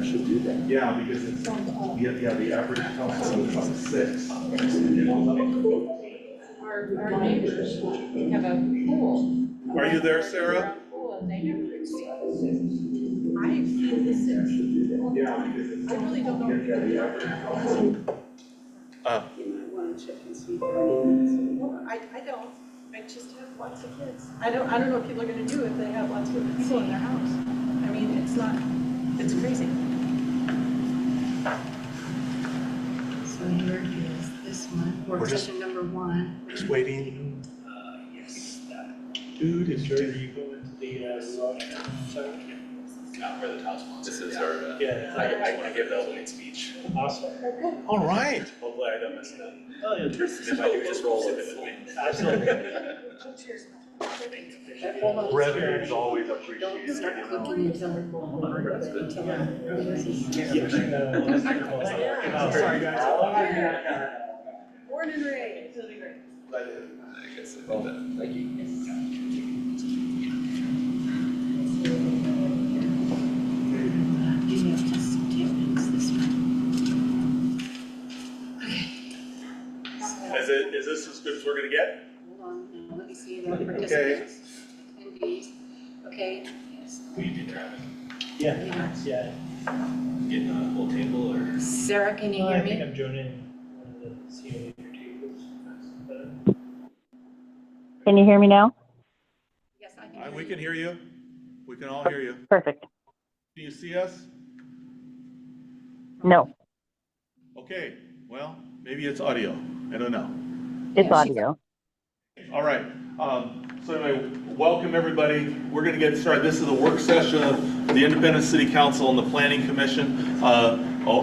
should do that. Yeah, because it's the average council is about 6. Our neighbors have a pool. Are you there, Sarah? They never see. I've seen this since. Yeah. I really don't know. You might want to check and see. I don't. I just have lots of kids. I don't know what people are gonna do if they have lots of people in their house. I mean, it's crazy. So here is this one, work session number 1. Just waiting. Yes. Dude, it's Sure, you go into the Not where the house wants. This is our, yeah. I give the opening speech. Awesome. all right. Hopefully I don't mess it up. Oh, yeah. If I do, just roll with it with me. Absolutely. Brevity is always appreciated. Start cooking until Sorry, guys. Born and raised. I guess I did that. Thank you. You have just some techniques this one. Okay. Is this as good as we're gonna get? Hold on, now let me see the participants, attendees. Okay, yes. Will you do traffic? Yeah. Getting on a whole table or? Sarah, can you I hear think me? I'm joining one of the COE tables. Can you hear me now? Yes, I can hear We you. can hear you. We can all hear you. Perfect. Do you see us? No, Okay, well, maybe it's audio. I don't know. it's Yeah, audio. All right. So anyway, welcome everybody. We're going to get started. This is the work session of the Independent City Council and the Planning Commission.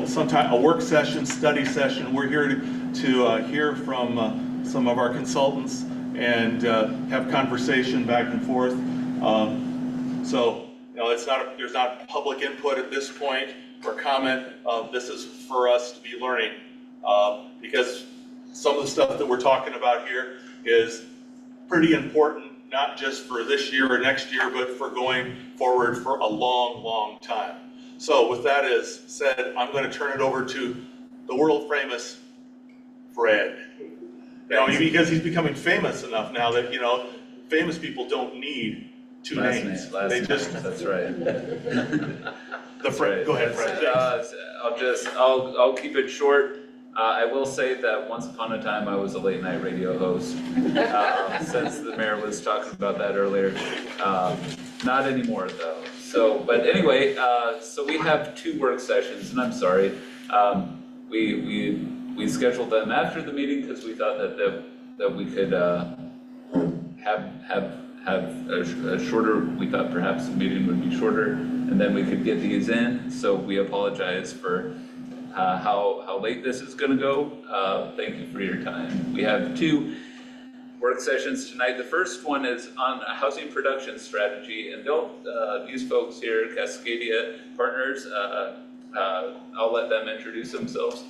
Sometime a work session, study session. We're here to hear from some of our consultants and have conversation back and forth. So there's not public input at this point or comment. This is for us to be learning because some of the stuff that we're talking about here is pretty important, not just for this year or next year, but for going forward for a long, long time. So with that is said, I'm going to turn it over to the world famous Fred. Because he's becoming famous enough now that, famous people don't need two names. That's right. Go ahead, Fred. I'll keep it short. I will say that once upon a time I was a late night radio host, since the mayor was talking about that earlier. Not anymore though. But anyway, so we have 2 work sessions, and I'm sorry. We scheduled them after the meeting because we thought that we could have a shorter. We thought perhaps the meeting would be shorter, and then we could get these in. So we apologize for how late this is going to go. Thank you for your time. We have 2 work sessions tonight. The first one is on a housing production strategy, and these folks here, Cascadia Partners, I'll let them introduce themselves.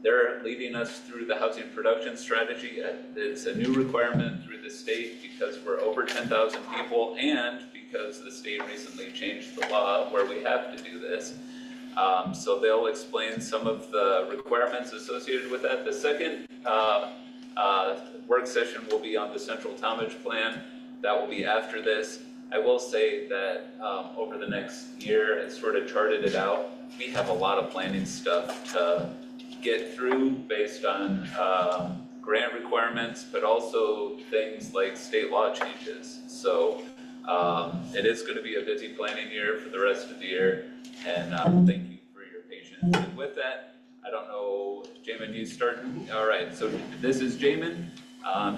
They're leading us through the housing production strategy. It's a new requirement through the state because we're over 10,000 people and because the state recently changed the law where we have to do this. So they'll explain some of the requirements associated with that. The second work session will be on the Central Tonnage Plan. That will be after this. I will say that over the next year, I sort of charted it out. We have a lot of planning stuff to get through based on grant requirements, but also things like state law changes. So it is going to be a busy planning year for the rest of the year, and thank you for your patience. And with that, I don't know, Jamin, you start? All right, so this is Jamin.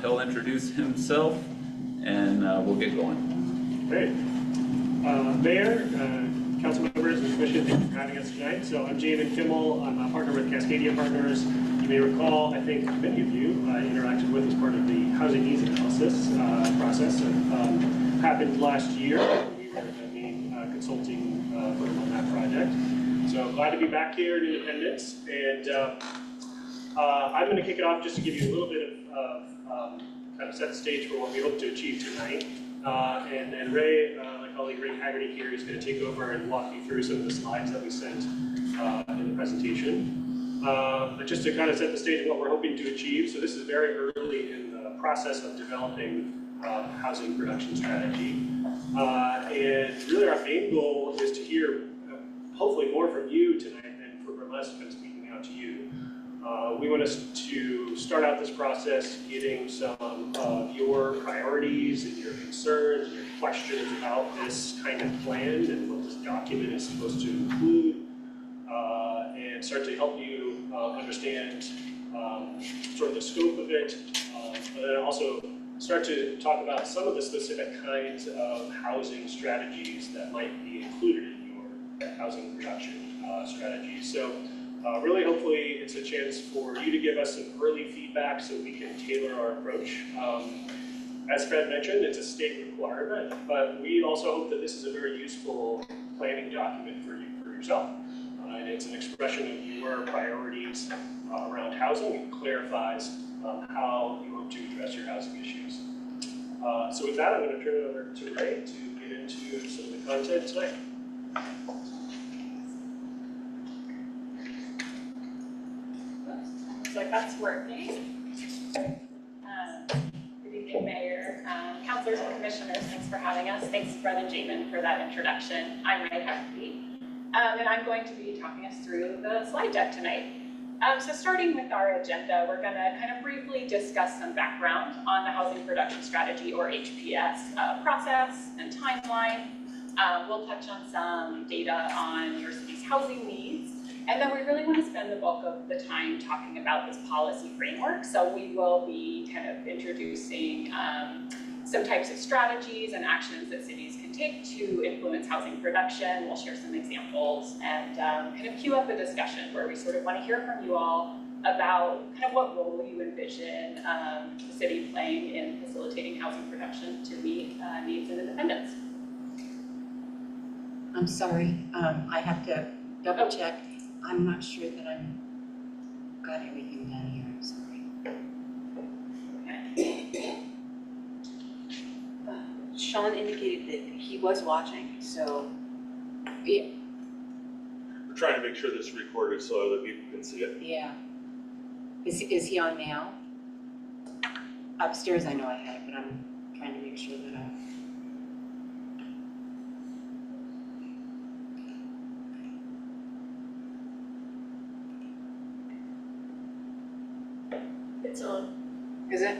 He'll introduce himself, and we'll get going. Great. Mayor, council members, and commission, thank you for having us tonight. So I'm Jamin Kimmel. I'm a partner with Cascadia Partners. You may recall, I think many of you interacted with as part of the housing needs analysis process that happened last year. We were the consulting firm on that project. So glad to be back here in Independence. And I'm going to kick it off just to give you a little bit of kind of set the stage for what we hope to achieve tonight. And then Ray, my colleague Ray Haggerty here, is going to take over and walk you through some of the slides that we sent in the presentation. But just to kind of set the stage of what we're hoping to achieve, so this is very early in the process of developing housing production strategy. And really our main goal is to hear hopefully more from you tonight than from us kind of speaking out to you. We want us to start out this process getting some of your priorities and your concerns and your questions about this kind of plan and what this document is supposed to include, and start to help you understand sort of the scope of it, but then also start to talk about some of the specific kinds of housing strategies that might be included in your housing production strategy. So really, hopefully, it's a chance for you to give us some early feedback so we can tailor our approach. As Fred mentioned, it's a state requirement, but we also hope that this is a very useful planning document for you, for yourself. And it's an expression of your priorities around housing and clarifies how you hope to address your housing issues. So with that, I'm going to turn it over to Ray to get into some of the content tonight. Looks like that's working. Good evening, Mayor, councilors and commissioners. Thanks for having us. Thanks, Fred and Jamin, for that introduction. I'm Ray Haggerty, and I'm going to be talking us through the slide deck tonight. So starting with our agenda, we're going to kind of briefly discuss some background on the Housing Production Strategy, or HPS, process and timeline. We'll touch on some data on your city's housing needs. And then we really want to spend the bulk of the time talking about this policy framework. So we will be kind of introducing some types of strategies and actions that cities can take to influence housing production. We'll share some examples and kind of cue up a discussion where we sort of want to hear from you all about kind of what role you envision the city playing in facilitating housing production to meet needs and independence. I'm sorry, I have to double check. I'm not sure that I'm got everything down here, I'm sorry. Okay. Sean indicated that he was watching, so. Yeah. We're trying to make sure this is recorded so other people can see it. Yeah. Is he on now? Upstairs I know I had it, but I'm trying to make sure that It's on. Is it?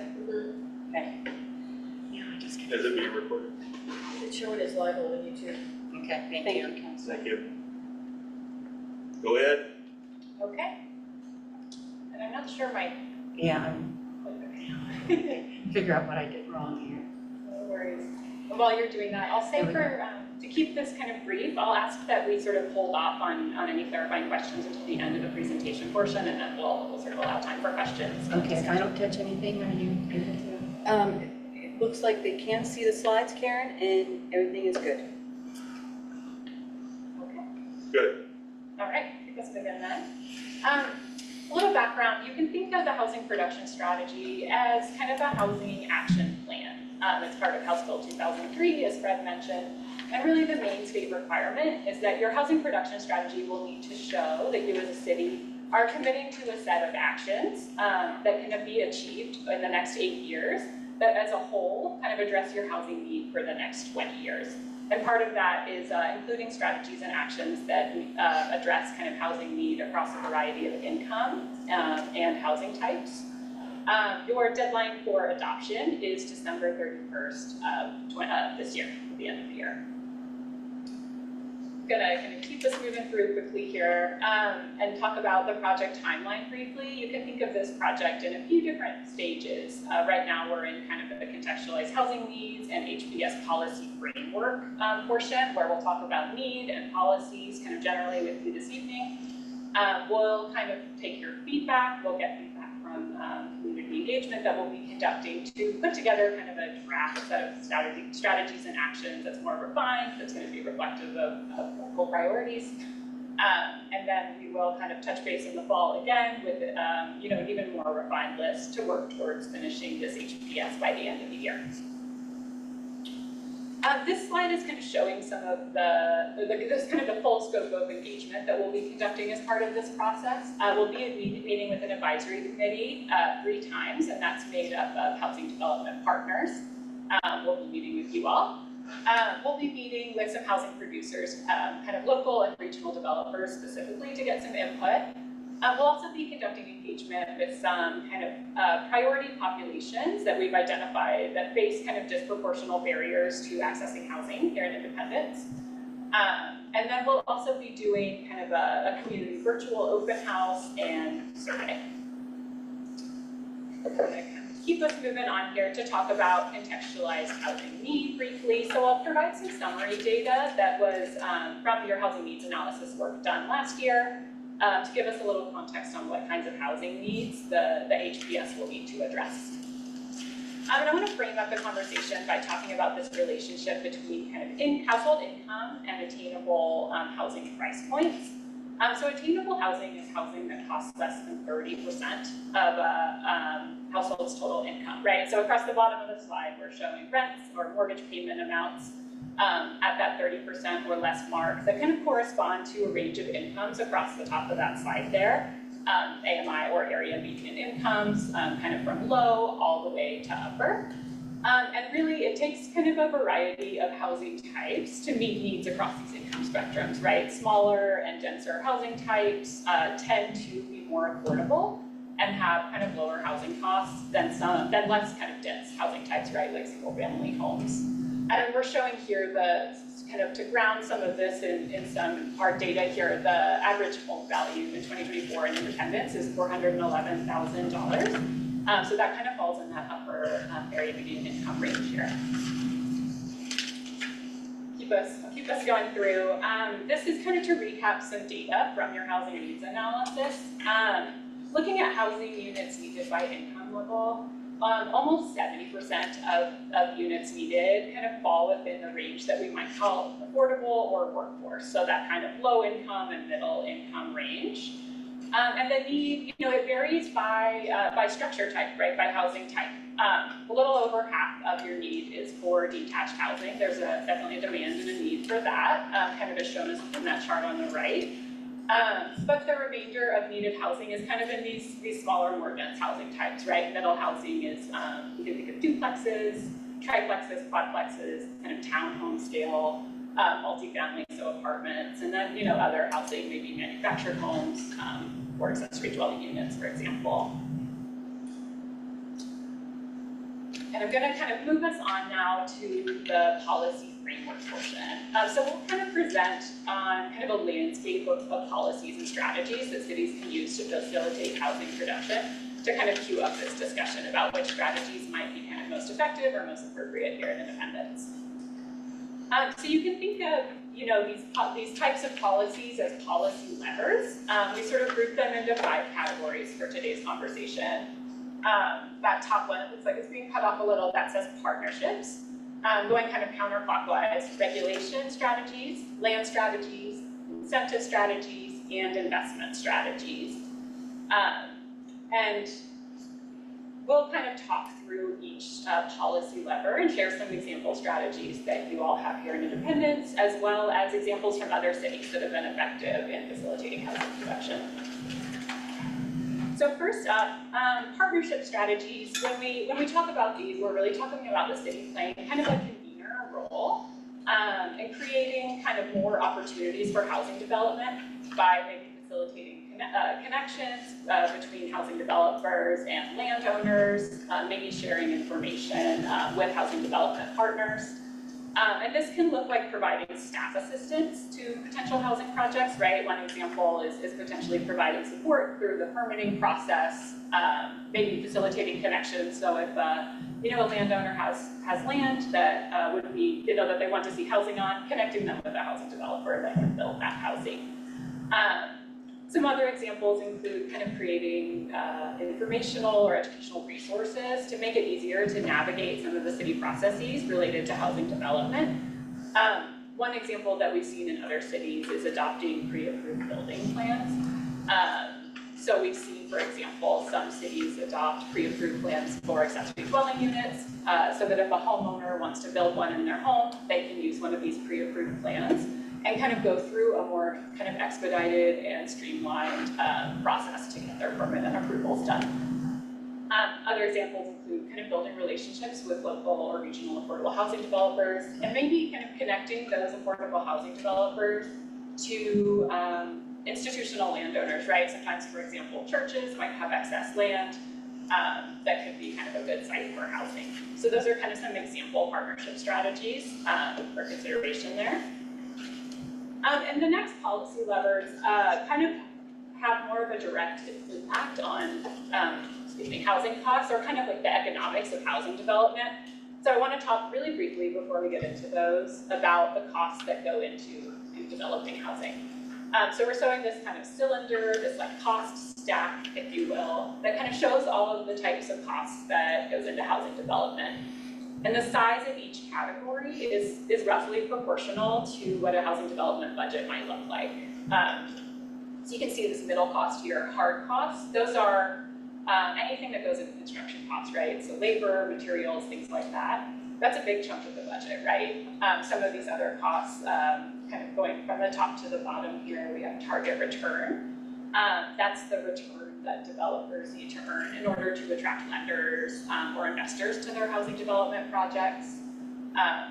okay. Yeah, I just Is it being recorded? It's showing as live on YouTube. Okay, thank Thank you. you, Councilor. Thank you. Go ahead. Okay. And I'm not sure my, Yeah, I'm figure out what I did wrong here. no worries. While you're doing that, I'll say for, to keep this kind of brief, I'll ask that we sort of hold off on any clarifying questions until the end of the presentation portion, and then we'll sort of allow time for questions. Okay, if I don't touch anything, are you able to? It looks like they can see the slides, Karen, and everything is good. Okay. Good. All right, I think that's good then. A little background, you can think of the housing production strategy as kind of a housing action plan. It's part of House Bill 2003, as Fred mentioned. And really the main state requirement is that your housing production strategy will need to show that you as a city are committing to a set of actions that can be achieved in the next 8 years that as a whole kind of address your housing need for the next 20 years. And part of that is including strategies and actions that address kind of housing need across a variety of income and housing types. Your deadline for adoption is December 31st of this year, at the end of the year. Gonna kind of keep us moving through quickly here and talk about the project timeline briefly. You can think of this project in a few different stages. Right now we're in kind of the contextualized housing needs and HPS policy framework portion where we'll talk about need and policies kind of generally with you this evening. We'll kind of take your feedback. We'll get feedback from community engagement that we'll be conducting to put together kind of a draft set of strategies and actions that's more refined, that's going to be reflective of local priorities. And then we will kind of touch base in the fall again with, you know, an even more refined list to work towards finishing this HPS by the end of the year. This slide is kind of showing some of this kind of the full scope of engagement that we'll be conducting as part of this process. We'll be meeting with an advisory committee 3 times, and that's made up of housing development partners. We'll be meeting with you all. We'll be meeting with some housing producers, kind of local and regional developers specifically to get some input. We'll also be conducting engagement with some kind of priority populations that we've identified that face kind of disproportional barriers to accessing housing here in Independence. And then we'll also be doing kind of a community virtual open house and survey. I'm gonna kind of keep us moving on here to talk about contextualized housing need briefly. So I'll provide some summary data that was from your housing needs analysis work done last year. To give us a little context on what kinds of housing needs the HPS will need to address. And I want to frame up the conversation by talking about this relationship between kind of household income and attainable housing price points. So attainable housing is housing that costs less than 30% of a household's total income, right? So across the bottom of the slide, we're showing rents or mortgage payment amounts at that 30% or less mark that kind of correspond to a range of incomes across the top of that slide there. AMI or area median incomes, kind of from low all the way to upper. And really it takes kind of a variety of housing types to meet needs across these income spectrums, right? Smaller and denser housing types tend to be more affordable and have kind of lower housing costs than less kind of dense housing types, right? Like single family homes. And we're showing here the kind of to ground some of this in some hard data here. The average home value in 2024 in Independence is $411,000. So that kind of falls in that upper area median income range here. I'll keep us going through. This is kind of to recap some data from your housing needs analysis. Looking at housing units needed by income level. Almost 70% of units needed kind of fall within the range that we might call affordable or workforce. So that kind of low income and middle income range. And the need, you know, it varies by structure type, right? By housing type. A little over half of your need is for detached housing. There's definitely a demand and a need for that, kind of as shown in that chart on the right. But the remainder of needed housing is kind of in these smaller, more dense housing types, right? Middle housing is, you can think of duplexes, triplexes, quadplexes, kind of townhome scale, multifamily, so apartments, and then, you know, other housing, maybe manufactured homes, or accessory dwelling units, for example. And I'm gonna kind of move us on now to the policy framework portion. So we'll kind of present on kind of a landscape of policies and strategies that cities can use to facilitate housing production to kind of cue up this discussion about which strategies might be kind of most effective or most appropriate here in Independence. So you can think of, you know, these types of policies as policy levers. We sort of group them into 5 categories for today's conversation. That top one, it looks like it's being cut off a little, that says partnerships. Going kind of counterclockwise, regulation strategies, land strategies, incentive strategies, and investment strategies. And we'll kind of talk through each policy lever and share some example strategies that you all have here in Independence, as well as examples from other cities that have been effective in facilitating housing production. So first up, partnership strategies. When we talk about these, we're really talking about the city playing kind of a convener role and creating kind of more opportunities for housing development by maybe facilitating connections between housing developers and landowners, maybe sharing information with housing development partners. And this can look like providing staff assistance to potential housing projects, right? One example is potentially providing support through the permitting process, maybe facilitating connections. So if you know, a landowner has land that would be, you know, that they want to see housing on, connecting them with a housing developer that can build that housing. Some other examples include kind of creating informational or educational resources to make it easier to navigate some of the city processes related to housing development. One example that we've seen in other cities is adopting pre-approved building plans. So we've seen, for example, some cities adopt pre-approved plans for accessory dwelling units, so that if a homeowner wants to build one in their home, they can use one of these pre-approved plans and kind of go through a more kind of expedited and streamlined process to get their permit and approvals done. Other examples include kind of building relationships with local or regional affordable housing developers, and maybe kind of connecting those affordable housing developers to institutional landowners, right? Sometimes, for example, churches might have excess land that could be kind of a good site for housing. So those are kind of some example partnership strategies for consideration there. And the next policy levers kind of have more of a direct impact on housing costs, or kind of like the economics of housing development. So I want to talk really briefly before we get into those about the costs that go into developing housing. So we're showing this kind of cylinder, this like cost stack, if you will, that kind of shows all of the types of costs that goes into housing development. And the size of each category is roughly proportional to what a housing development budget might look like. So you can see this middle cost here, hard costs. Those are anything that goes into construction costs, right? So labor, materials, things like that. That's a big chunk of the budget, right? Some of these other costs, kind of going from the top to the bottom here, we have target return. That's the return that developers need to earn in order to attract lenders or investors to their housing development projects.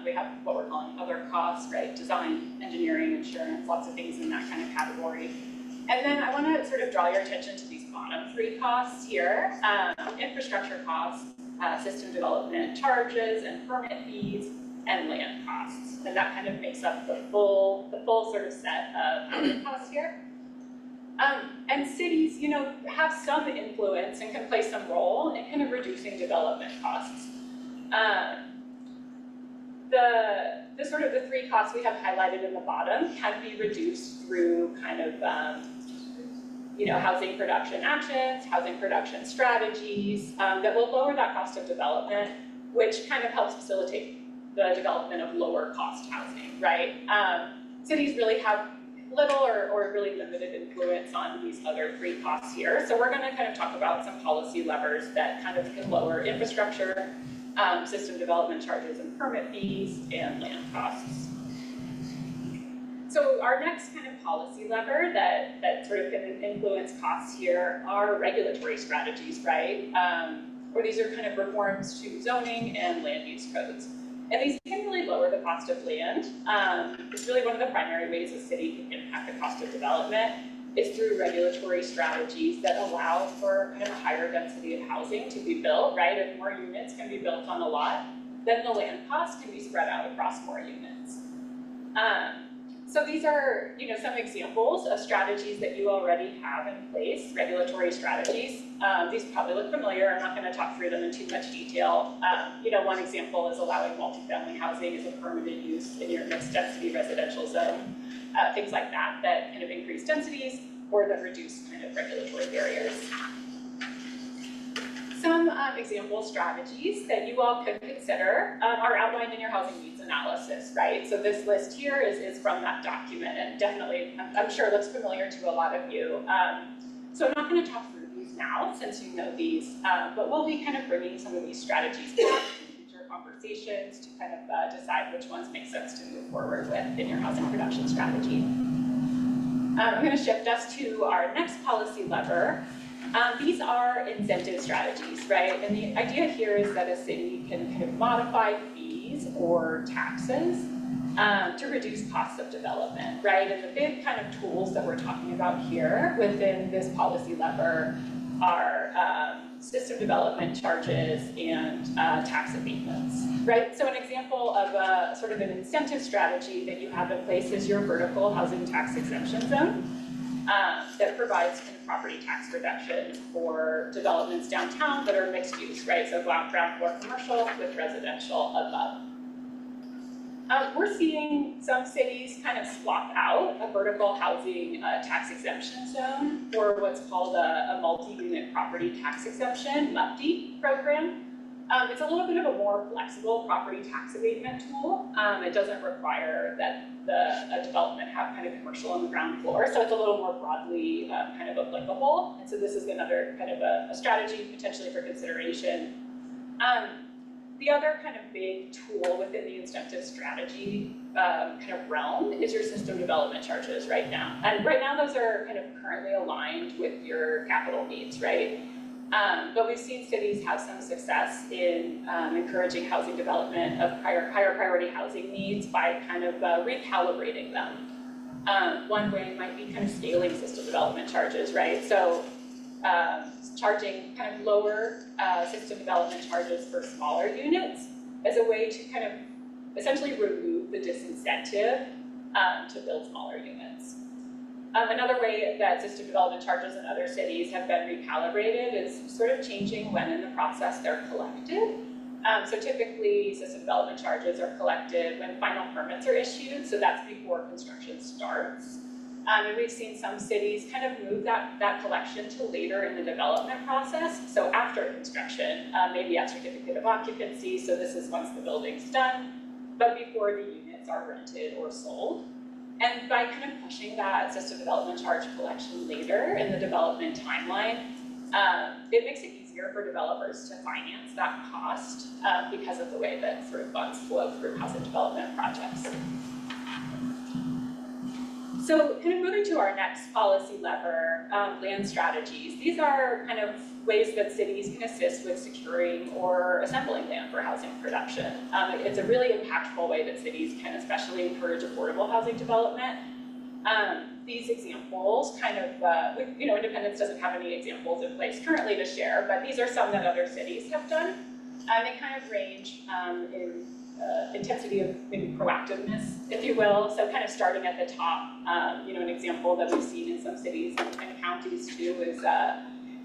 We have what we're calling other costs, right? Design, engineering, insurance, lots of things in that kind of category. And then I want to sort of draw your attention to these bottom three costs here. Infrastructure costs, system development charges and permit fees, and land costs. And that kind of makes up the full sort of set of housing costs here. And cities, you know, have some influence and can play some role in kind of reducing development costs. The sort of the three costs we have highlighted in the bottom can be reduced through kind of you know, housing production actions, housing production strategies that will lower that cost of development, which kind of helps facilitate the development of lower cost housing, right? Cities really have little or really limited influence on these other three costs here. So we're gonna kind of talk about some policy levers that kind of can lower infrastructure, system development charges and permit fees, and land costs. So our next kind of policy lever that sort of can influence costs here are regulatory strategies, right? Or these are kind of reforms to zoning and land use codes. And these can really lower the cost of land. It's really one of the primary ways a city can impact the cost of development is through regulatory strategies that allow for kind of a higher density of housing to be built, right? If more units can be built on a lot, then the land cost can be spread out across more units. So these are, you know, some examples of strategies that you already have in place, regulatory strategies. These probably look familiar. I'm not going to talk through them in too much detail. You know, one example is allowing multifamily housing as a permitted use in your mixed density residential zone. Things like that kind of increase densities or that reduce kind of regulatory barriers. Some example strategies that you all could consider are outlined in your housing needs analysis, right? So this list here is from that document, and definitely, I'm sure looks familiar to a lot of you. So I'm not going to talk through these now, since you know these, but we'll be kind of bringing some of these strategies back in future conversations to kind of decide which ones make sense to move forward with in your housing production strategy. I'm going to shift us to our next policy lever. These are incentive strategies, right? And the idea here is that a city can kind of modify fees or taxes to reduce costs of development, right? And the big kind of tools that we're talking about here within this policy lever are system development charges and tax abatements, right? So an example of a sort of an incentive strategy that you have in place is your vertical housing tax exemption zone. That provides kind of property tax reduction for developments downtown that are mixed use, right? So ground floor commercial with residential above. We're seeing some cities kind of swap out a vertical housing tax exemption zone for what's called a multi-unit property tax exemption, MUPD program. It's a little bit of a more flexible property tax abatement tool. It doesn't require that a development have kind of commercial on the ground floor, so it's a little more broadly kind of applicable. And so this is another kind of a strategy potentially for consideration. The other kind of big tool within the incentive strategy kind of realm is your system development charges right now. And right now those are kind of currently aligned with your capital needs, right? But we've seen cities have some success in encouraging housing development of higher priority housing needs by kind of recalibrating them. One way might be kind of scaling system development charges, right? So charging kind of lower system development charges for smaller units as a way to kind of essentially remove the disincentive to build smaller units. Another way that system development charges in other cities have been recalibrated is sort of changing when in the process they're collected. So typically system development charges are collected when final permits are issued, so that's before construction starts. And we've seen some cities kind of move that collection to later in the development process, so after construction, maybe at certificate of occupancy, so this is once the building's done, but before the units are rented or sold. And by kind of pushing that system development charge collection later in the development timeline, it makes it easier for developers to finance that cost because of the way that sort of funds flow through housing development projects. So kind of moving to our next policy lever, land strategies. These are kind of ways that cities can assist with securing or assembling land for housing production. It's a really impactful way that cities can especially encourage affordable housing development. These examples kind of, Independence doesn't have any examples in place currently to share, but these are some that other cities have done. They kind of range in intensity of maybe proactiveness, if you will. So kind of starting at the top, an example that we've seen in some cities and counties too is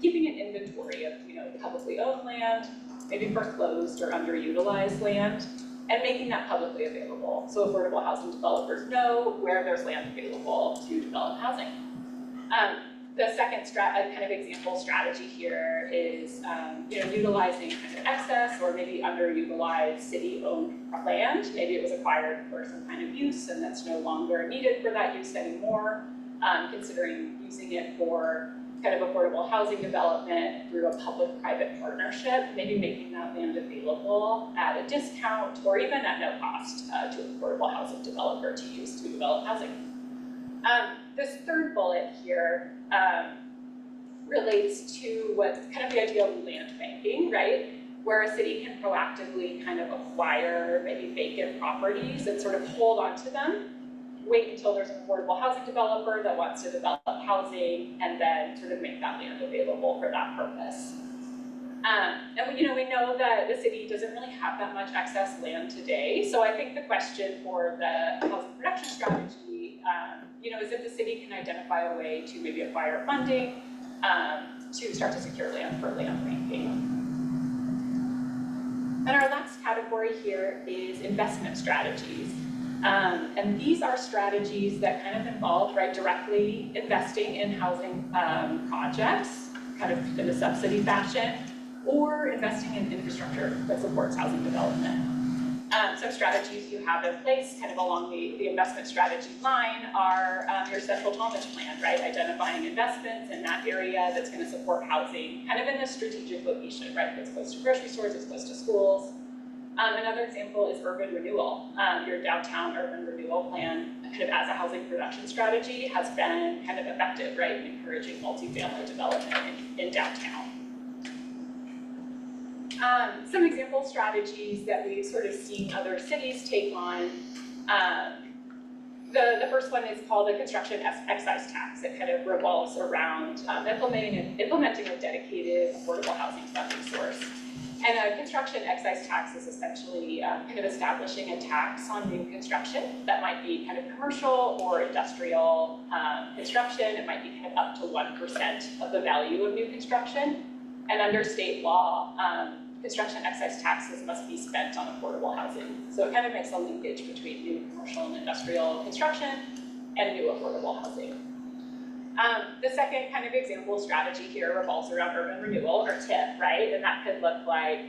keeping an inventory of, publicly owned land, maybe foreclosed or underutilized land, and making that publicly available. So affordable housing developers know where there's land available to develop housing. The second kind of example strategy here is, utilizing kind of excess or maybe underutilized city-owned land. Maybe it was acquired for some kind of use and that's no longer needed for that use anymore. Considering using it for kind of affordable housing development through a public-private partnership, maybe making that land available at a discount or even at no cost to an affordable housing developer to use to develop housing. This third bullet here relates to what's kind of the idea of land banking, right? Where a city can proactively kind of acquire maybe vacant properties and sort of hold on to them, wait until there's an affordable housing developer that wants to develop housing, and then sort of make that land available for that purpose. And we know that the city doesn't really have that much excess land today, so I think the question for the housing production strategy is if the city can identify a way to maybe acquire funding to start to secure land for land banking. And our last category here is investment strategies. And these are strategies that kind of involve, directly investing in housing projects, kind of in a subsidy fashion, or investing in infrastructure that supports housing development. Some strategies you have in place kind of along the investment strategy line are your central Talmadge plan, right? Identifying investments in that area that's going to support housing kind of in a strategic location, right? That's close to grocery stores, it's close to schools. Another example is urban renewal. Your downtown urban renewal plan kind of as a housing production strategy has been kind of effective, right? In encouraging multifamily development in downtown. Some example strategies that we've sort of seen other cities take on. The first one is called the construction excise tax. It kind of revolves around implementing a dedicated affordable housing funding source. And a construction excise tax is essentially kind of establishing a tax on new construction that might be kind of commercial or industrial construction. It might be kind of up to 1% of the value of new construction. And under state law, construction excise taxes must be spent on affordable housing. So it kind of makes a linkage between new commercial and industrial construction and new affordable housing. The second kind of example strategy here revolves around urban renewal, or TIP, right? And that could look like,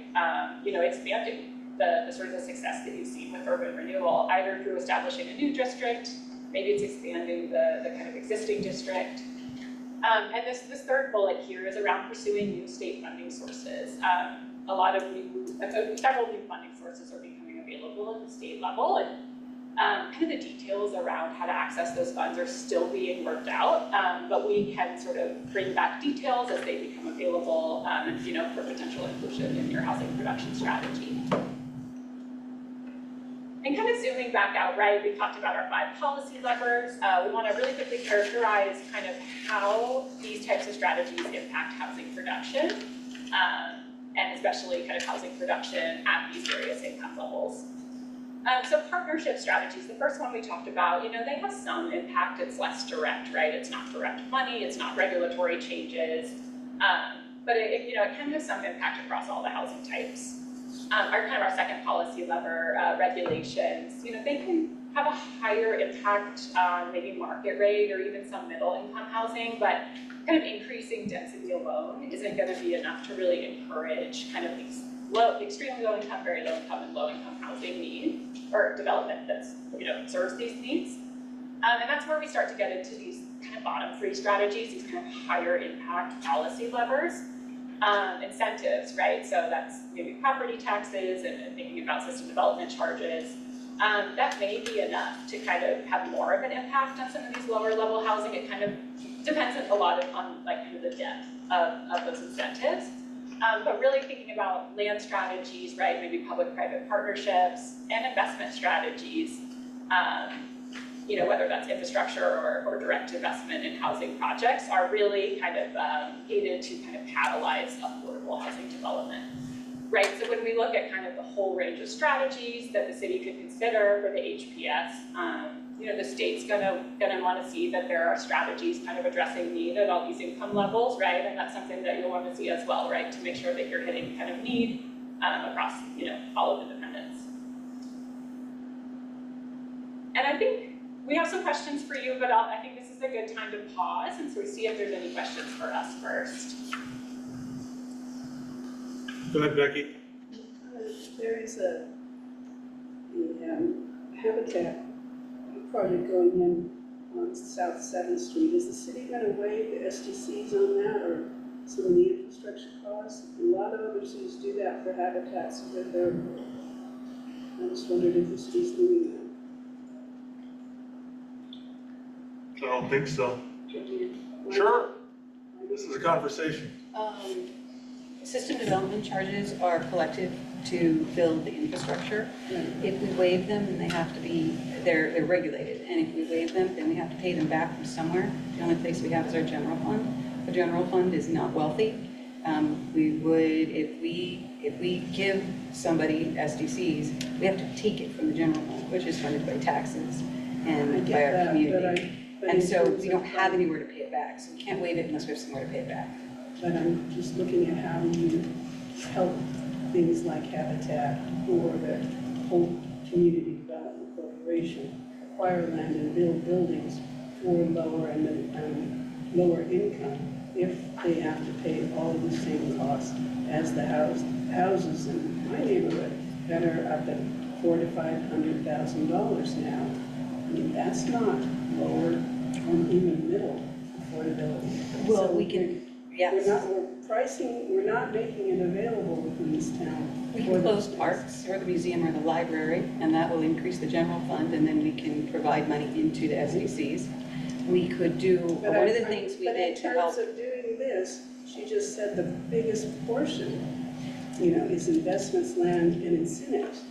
expanding the sort of the success that you've seen with urban renewal, either through establishing a new district, maybe it's expanding the kind of existing district. And this third bullet here is around pursuing new state funding sources. Several new funding sources are becoming available at the state level, and kind of the details around how to access those funds are still being worked out, but we can sort of bring back details as they become available, for potential inclusion in your housing production strategy. And kind of zooming back out, right, we talked about our 5 policy levers. We want to really quickly characterize kind of how these types of strategies impact housing production, and especially kind of housing production at these various income levels. So partnership strategies, the first one we talked about, they have some impact. It's less direct, right? It's not direct money, it's not regulatory changes, but it can have some impact across all the housing types. Our second policy lever, regulations, they can have a higher impact on maybe market rate or even some middle income housing, but kind of increasing density alone isn't going to be enough to really encourage kind of these extremely low income, very low income, and low income housing need or development that's serves these needs. And that's where we start to get into these kind of bottom 3 strategies, these kind of higher impact policy levers. Incentives, right? So that's maybe property taxes and thinking about system development charges. That may be enough to kind of have more of an impact on some of these lower level housing. It kind of depends a lot on like kind of the depth of those incentives. But really thinking about land strategies, right? Maybe public-private partnerships and investment strategies. Whether that's infrastructure or direct investment in housing projects are really kind of aided to kind of catalyze affordable housing development, right? So when we look at kind of the whole range of strategies that the city could consider for the HPS, the state's gonna want to see that there are strategies kind of addressing need at all these income levels, right? And that's something that you'll want to see as well, right? To make sure that you're hitting kind of need across, all of Independence. And I think we have some questions for you, but I think this is a good time to pause and so we see if there's any questions for us first. Go ahead, Becky. There is a Habitat project going in on South 7th Street. Is the city going to waive the SDCs on that or some of the infrastructure costs? A lot of other cities do that for Habitat, so that I just wondered if the city's doing that. I don't think so. Sure. This is a conversation. System development charges are collected to build the infrastructure. If we waive them, then they have to be, they're regulated. And if we waive them, then we have to pay them back from somewhere. The only place we have is our general fund. The general fund is not wealthy. We would, if we give somebody SDCs, we have to take it from the general fund, which is funded by taxes and by our community. And so we don't have anywhere to pay it back. So we can't waive it unless we have somewhere to pay it back. But I'm just looking at how you help things like Habitat or the whole Community Development Corporation acquire land and build buildings for lower and lower income if they have to pay all of the same costs as the houses in my neighborhood that are up at $400,000 to $500,000 now. I mean, that's not lower or even middle affordability. Well, So we can, yes. We're not making it available within this town. We can close parks or the museum or the library, and that will increase the general fund, and then we can provide money into the SDCs. We could do, one of the things we did to help. But in terms of doing this, she just said the biggest portion, is investments, land, and incentives.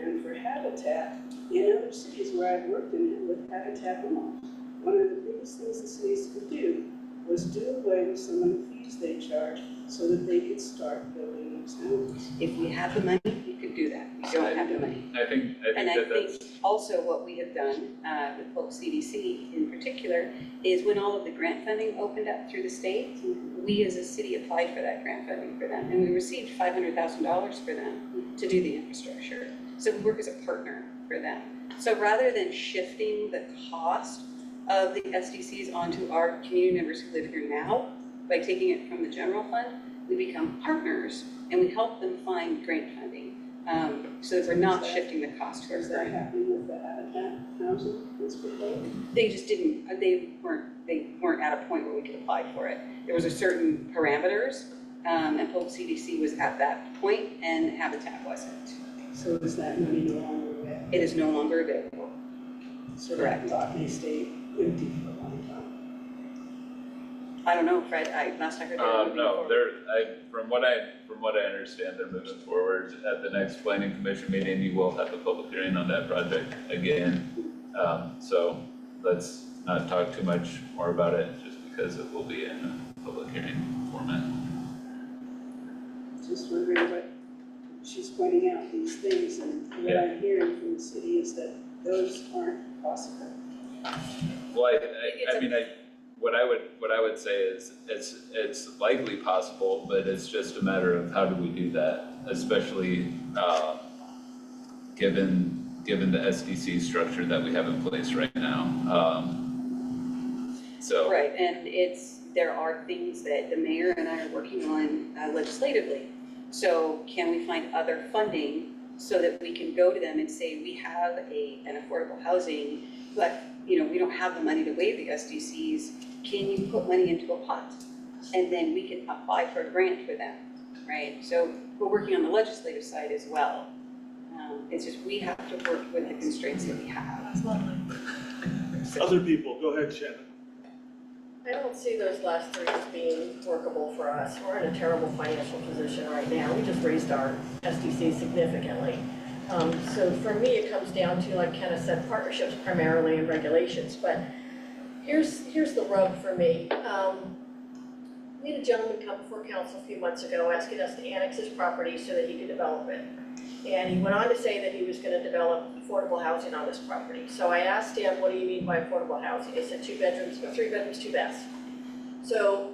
And for Habitat, in other cities where I've worked with Habitat Homes, one of the biggest things the cities could do was do away with some of the fees they charge so that they could start building those houses. If we have the money, we could do that. We don't have the money. I think And I that think that's, also what we have done with Polk CDC in particular is when all of the grant funding opened up through the state, we as a city applied for that grant funding for them, and we received $500,000 for them to do the infrastructure. So we work as a partner for them. So rather than shifting the cost of the SDCs onto our community members who live here now, by taking it from the general fund, we become partners and we help them find grant funding. So that we're not shifting the cost to our Is that grant. happening with the Habitat housing that's proposed? They just didn't, they weren't at a point where we could apply for it. There was a certain parameters, and Polk CDC was at that point and Habitat wasn't. So is that money no longer available? It is no longer available. So that lot may stay empty for a long time. I don't know, Fred, last I heard they were moving No, forward. from what I understand, they're moving forward. At the next planning commission meeting, you will have a public hearing on that project again. So let's not talk too much more about it, just because it will be in a public hearing format. Just wondering what, she's pointing out these things, and what I'm hearing from the city is that those aren't possible. Well, what I would say is, it's likely possible, but it's just a matter of how do we do that, especially, given the SDC structure that we have in place right now. So. Right, and there are things that the mayor and I are working on legislatively. So can we find other funding so that we can go to them and say, we have an affordable housing, but we don't have the money to waive the SDCs. Can you put money into a pot? And then we can apply for a grant for them, right? So we're working on the legislative side as well. It's just we have to work with the constraints that we have. Other people, go ahead, Shannon. I don't see those last three as being workable for us. We're in a terrible financial position right now. We just raised our SDC significantly. So for me, it comes down to, like Kenneth said, partnerships primarily and regulations. But here's the rub for me. We had a gentleman come before council a few months ago asking us to annex his property so that he could develop it. And he went on to say that he was going to develop affordable housing on this property. So I asked him, what do you mean by affordable housing? He said 2 bedrooms, or 3 bedrooms, 2 baths. So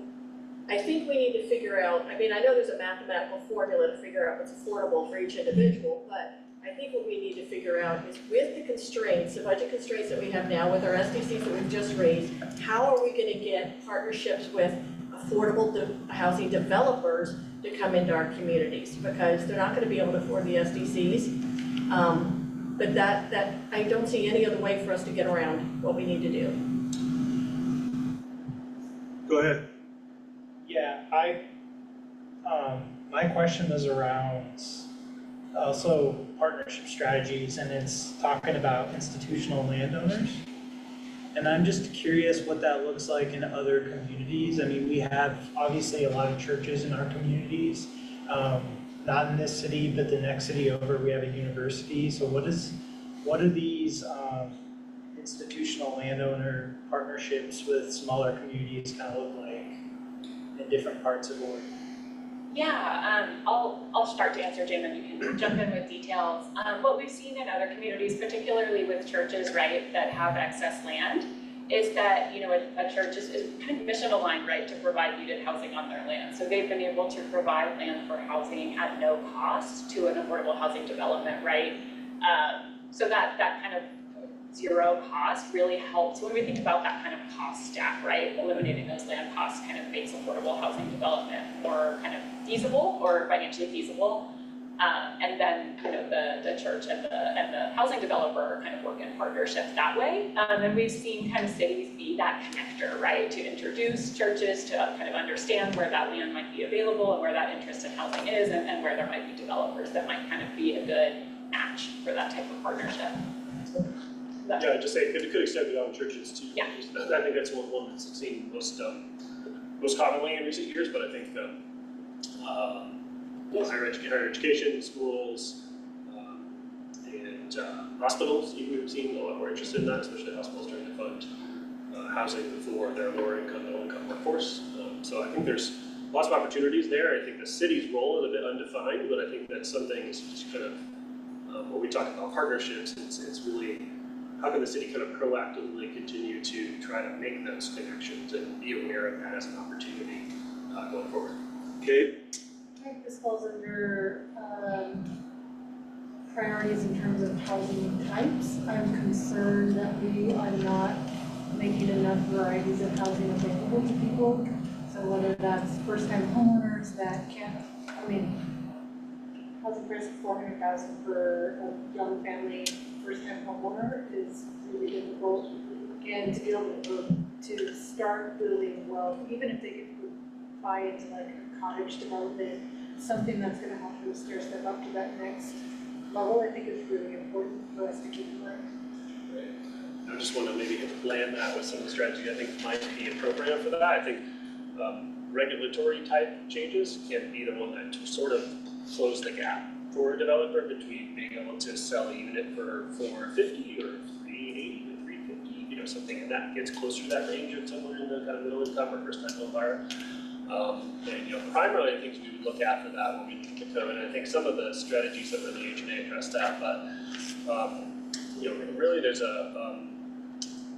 I think we need to figure out, I know there's a mathematical formula to figure out what's affordable for each individual, but I think what we need to figure out is, with the constraints, the budget constraints that we have now with our SDCs that we've just raised, how are we going to get partnerships with affordable housing developers to come into our communities? Because they're not going to be able to afford the SDCs. But that I don't see any other way for us to get around what we need to do. Go ahead. Yeah, my question is around also partnership strategies, and it's talking about institutional landowners. And I'm just curious what that looks like in other communities. We have obviously a lot of churches in our communities, not in this city, but the next city over, we have a university. So what are these institutional landowner partnerships with smaller communities kind of look like in different parts of Oregon? Yeah, I'll start to answer, Jim, and you can jump in with details. What we've seen in other communities, particularly with churches, right, that have excess land, is that, a church is kind of mission aligned, right, to provide needed housing on their land. So they've been able to provide land for housing at no cost to an affordable housing development, right? So that kind of zero cost really helps when we think about that kind of cost stack, right? Eliminating those land costs kind of makes affordable housing development more kind of feasible or financially feasible. And then, the church and the housing developer kind of work in partnership that way. And we've seen kind of cities be that connector, right? To introduce churches to kind of understand where that land might be available and where that interest in housing is, and where there might be developers that might kind of be a good match for that type of partnership. Yeah, just say, it could extend beyond churches too. Yeah. I think that's one that's seen most commonly in recent years, but I think higher education, schools, and hospitals, we've seen a lot more interest in that, especially hospitals trying to fund housing for their lower income, middle income workforce. So I think there's lots of opportunities there. I think the city's role is a bit undefined, but I think that some things just kind of, when we talk about partnerships, it's really, how can the city kind of proactively continue to try to make those connections and be aware of that as an opportunity going forward? Kate? I think this falls under priorities in terms of housing types. I'm concerned that we are not making enough varieties of housing available to people. So whether that's first-time homeowners that can't, I mean, housing price of $400,000 for a young family, first-time homeowner is really difficult. And to be able to start building wealth, even if they could buy into like a cottage development, something that's gonna help them stair step up to that next level, I think is really important for us to keep in mind. I just want to maybe land that with some of the strategy I think might be appropriate for that. I think regulatory type changes can be the one that sort of close the gap for a developer between being able to sell a unit for $450 or $380 to $350, you know, something, and that gets closer to that range of somewhere in the kind of middle income or first time home buyer. And, you know, primarily things we would look at for that when we look at the code, and I think some of the strategies that the H&A addressed that, but, you know, really there's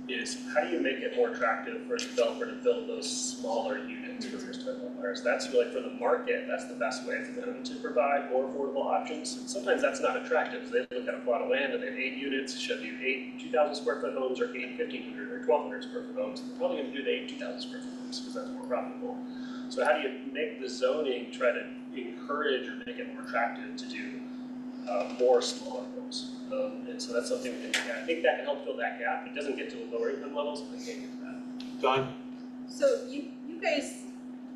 is how do you make it more attractive for a developer to build those smaller units for first time home buyers? That's really, for the market, that's the best way for them to provide more affordable options. And sometimes that's not attractive, because they look at a plot of land and they have 8 units, should you 8 2,000 square foot homes or 8 1,500 or 1,200 square foot homes? They're probably going to do the 8 2,000 square foot homes because that's more profitable. So how do you make the zoning try to encourage or make it more attractive to do more smaller homes? And so that's something that I think that can help fill that gap. It doesn't get to the lower income levels, but they can't get to that. Don? So you guys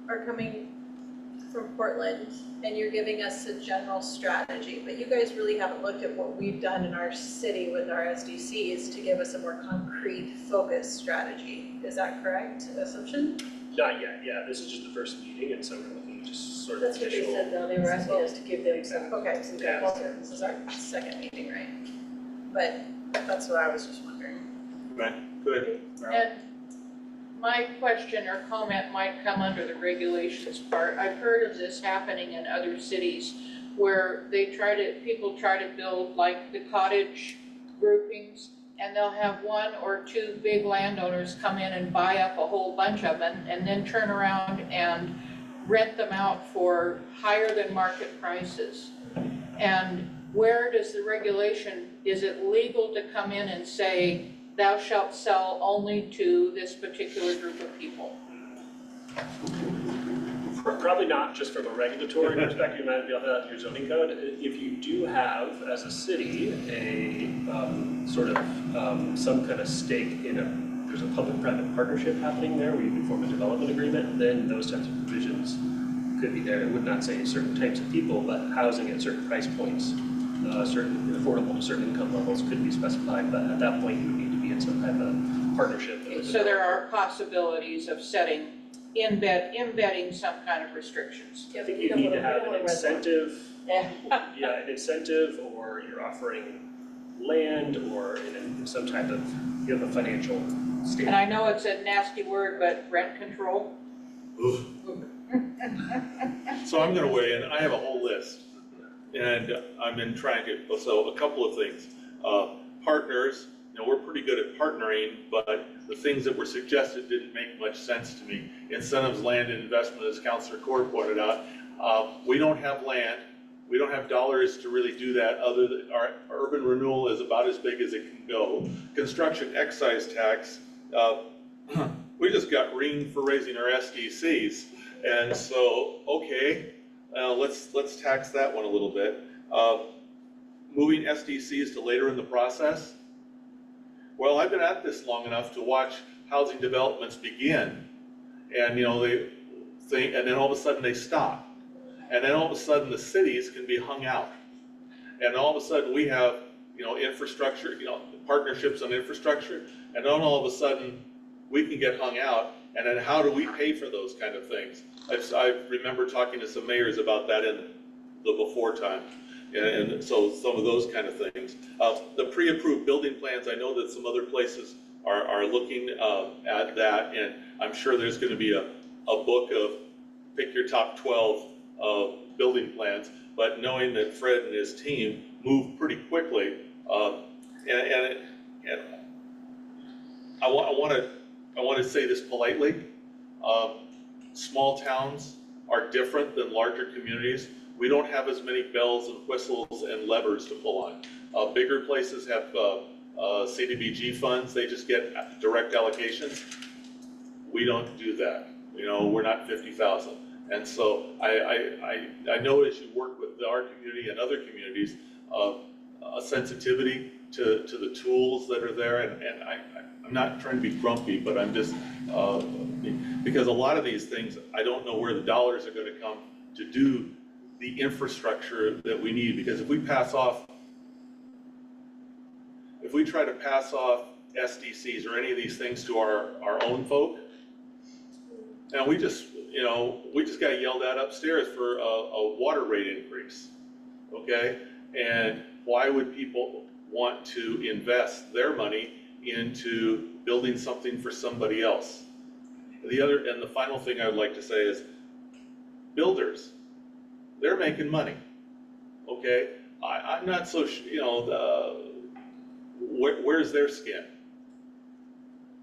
are coming from Portland and you're giving us a general strategy, but you guys really haven't looked at what we've done in our city with our SDCs to give us a more concrete focused strategy. Is that correct assumption? Not yet, yeah. This is just the first meeting, and so we're looking at just sort of That's what they initial. said, though, they were asking us to give them some. Okay, so Yeah. this is our second meeting, right? But that's what I was just wondering. Right, good. And my question or comment might come under the regulations part. I've heard of this happening in other cities where people try to build like the cottage groupings, and they'll have 1 or 2 big landowners come in and buy up a whole bunch of them and then turn around and rent them out for higher than market prices. And where does the regulation, is it legal to come in and say, thou shalt sell only to this particular group of people? Probably not just from a regulatory perspective, you might be able to have your zoning code. If you do have, as a city, a some kind of stake in there's a public-private partnership happening there where you can form a development agreement, then those types of provisions could be there. It would not say certain types of people, but housing at certain price points, certain affordable to certain income levels could be specified, but at that point you would need to be in some type of partnership. So there are possibilities of embedding some kind of restrictions. I think you need to have an incentive, an incentive, or you're offering land, or in some type of, you have a financial statement. And I know it's a nasty word, but rent control? Oof. So I'm gonna weigh in, I have a whole list, and I've been trying to, so a couple of things. Partners, you know, we're pretty good at partnering, but the things that were suggested didn't make much sense to me. Incentives, land, and investment, as Councilor Core pointed out, we don't have land, we don't have dollars to really do that, other than our urban renewal is about as big as it can go. Construction excise tax, we just got reamed for raising our SDCs. And so, okay, let's tax that one a little bit. Moving SDCs to later in the process. Well, I've been at this long enough to watch housing developments begin, and you know they think, and then all of a sudden they stop, and then all of a sudden the cities can be hung out, and all of a sudden we have infrastructure, partnerships on infrastructure, and then all of a sudden we can get hung out. And then how do we pay for those kind of things? I remember talking to some mayors about that in the before time. And so some of those kind of things. The pre-approved building plans, I know that some other places are looking at that, and I'm sure there's going to be a book of pick your top 12 building plans, but knowing that Fred and his team move pretty quickly, and I want to say this politely. Small towns are different than larger communities. We don't have as many bells and whistles and levers to pull on. Bigger places have CDBG funds, they just get direct allocations. We don't do that. You know, we're not 50,000. And so I know as you work with our community and other communities, a sensitivity to the tools that are there. And I'm not trying to be grumpy, but I'm just, because a lot of these things, I don't know where the dollars are gonna come to do the infrastructure that we need. Because if we try to pass off SDCs or any of these things to our own folk, and we just got yelled at upstairs for a water rate increase, okay? And why would people want to invest their money into building something for somebody else? The final thing I would like to say is, builders, they're making money, okay? I'm not so, where's their skin?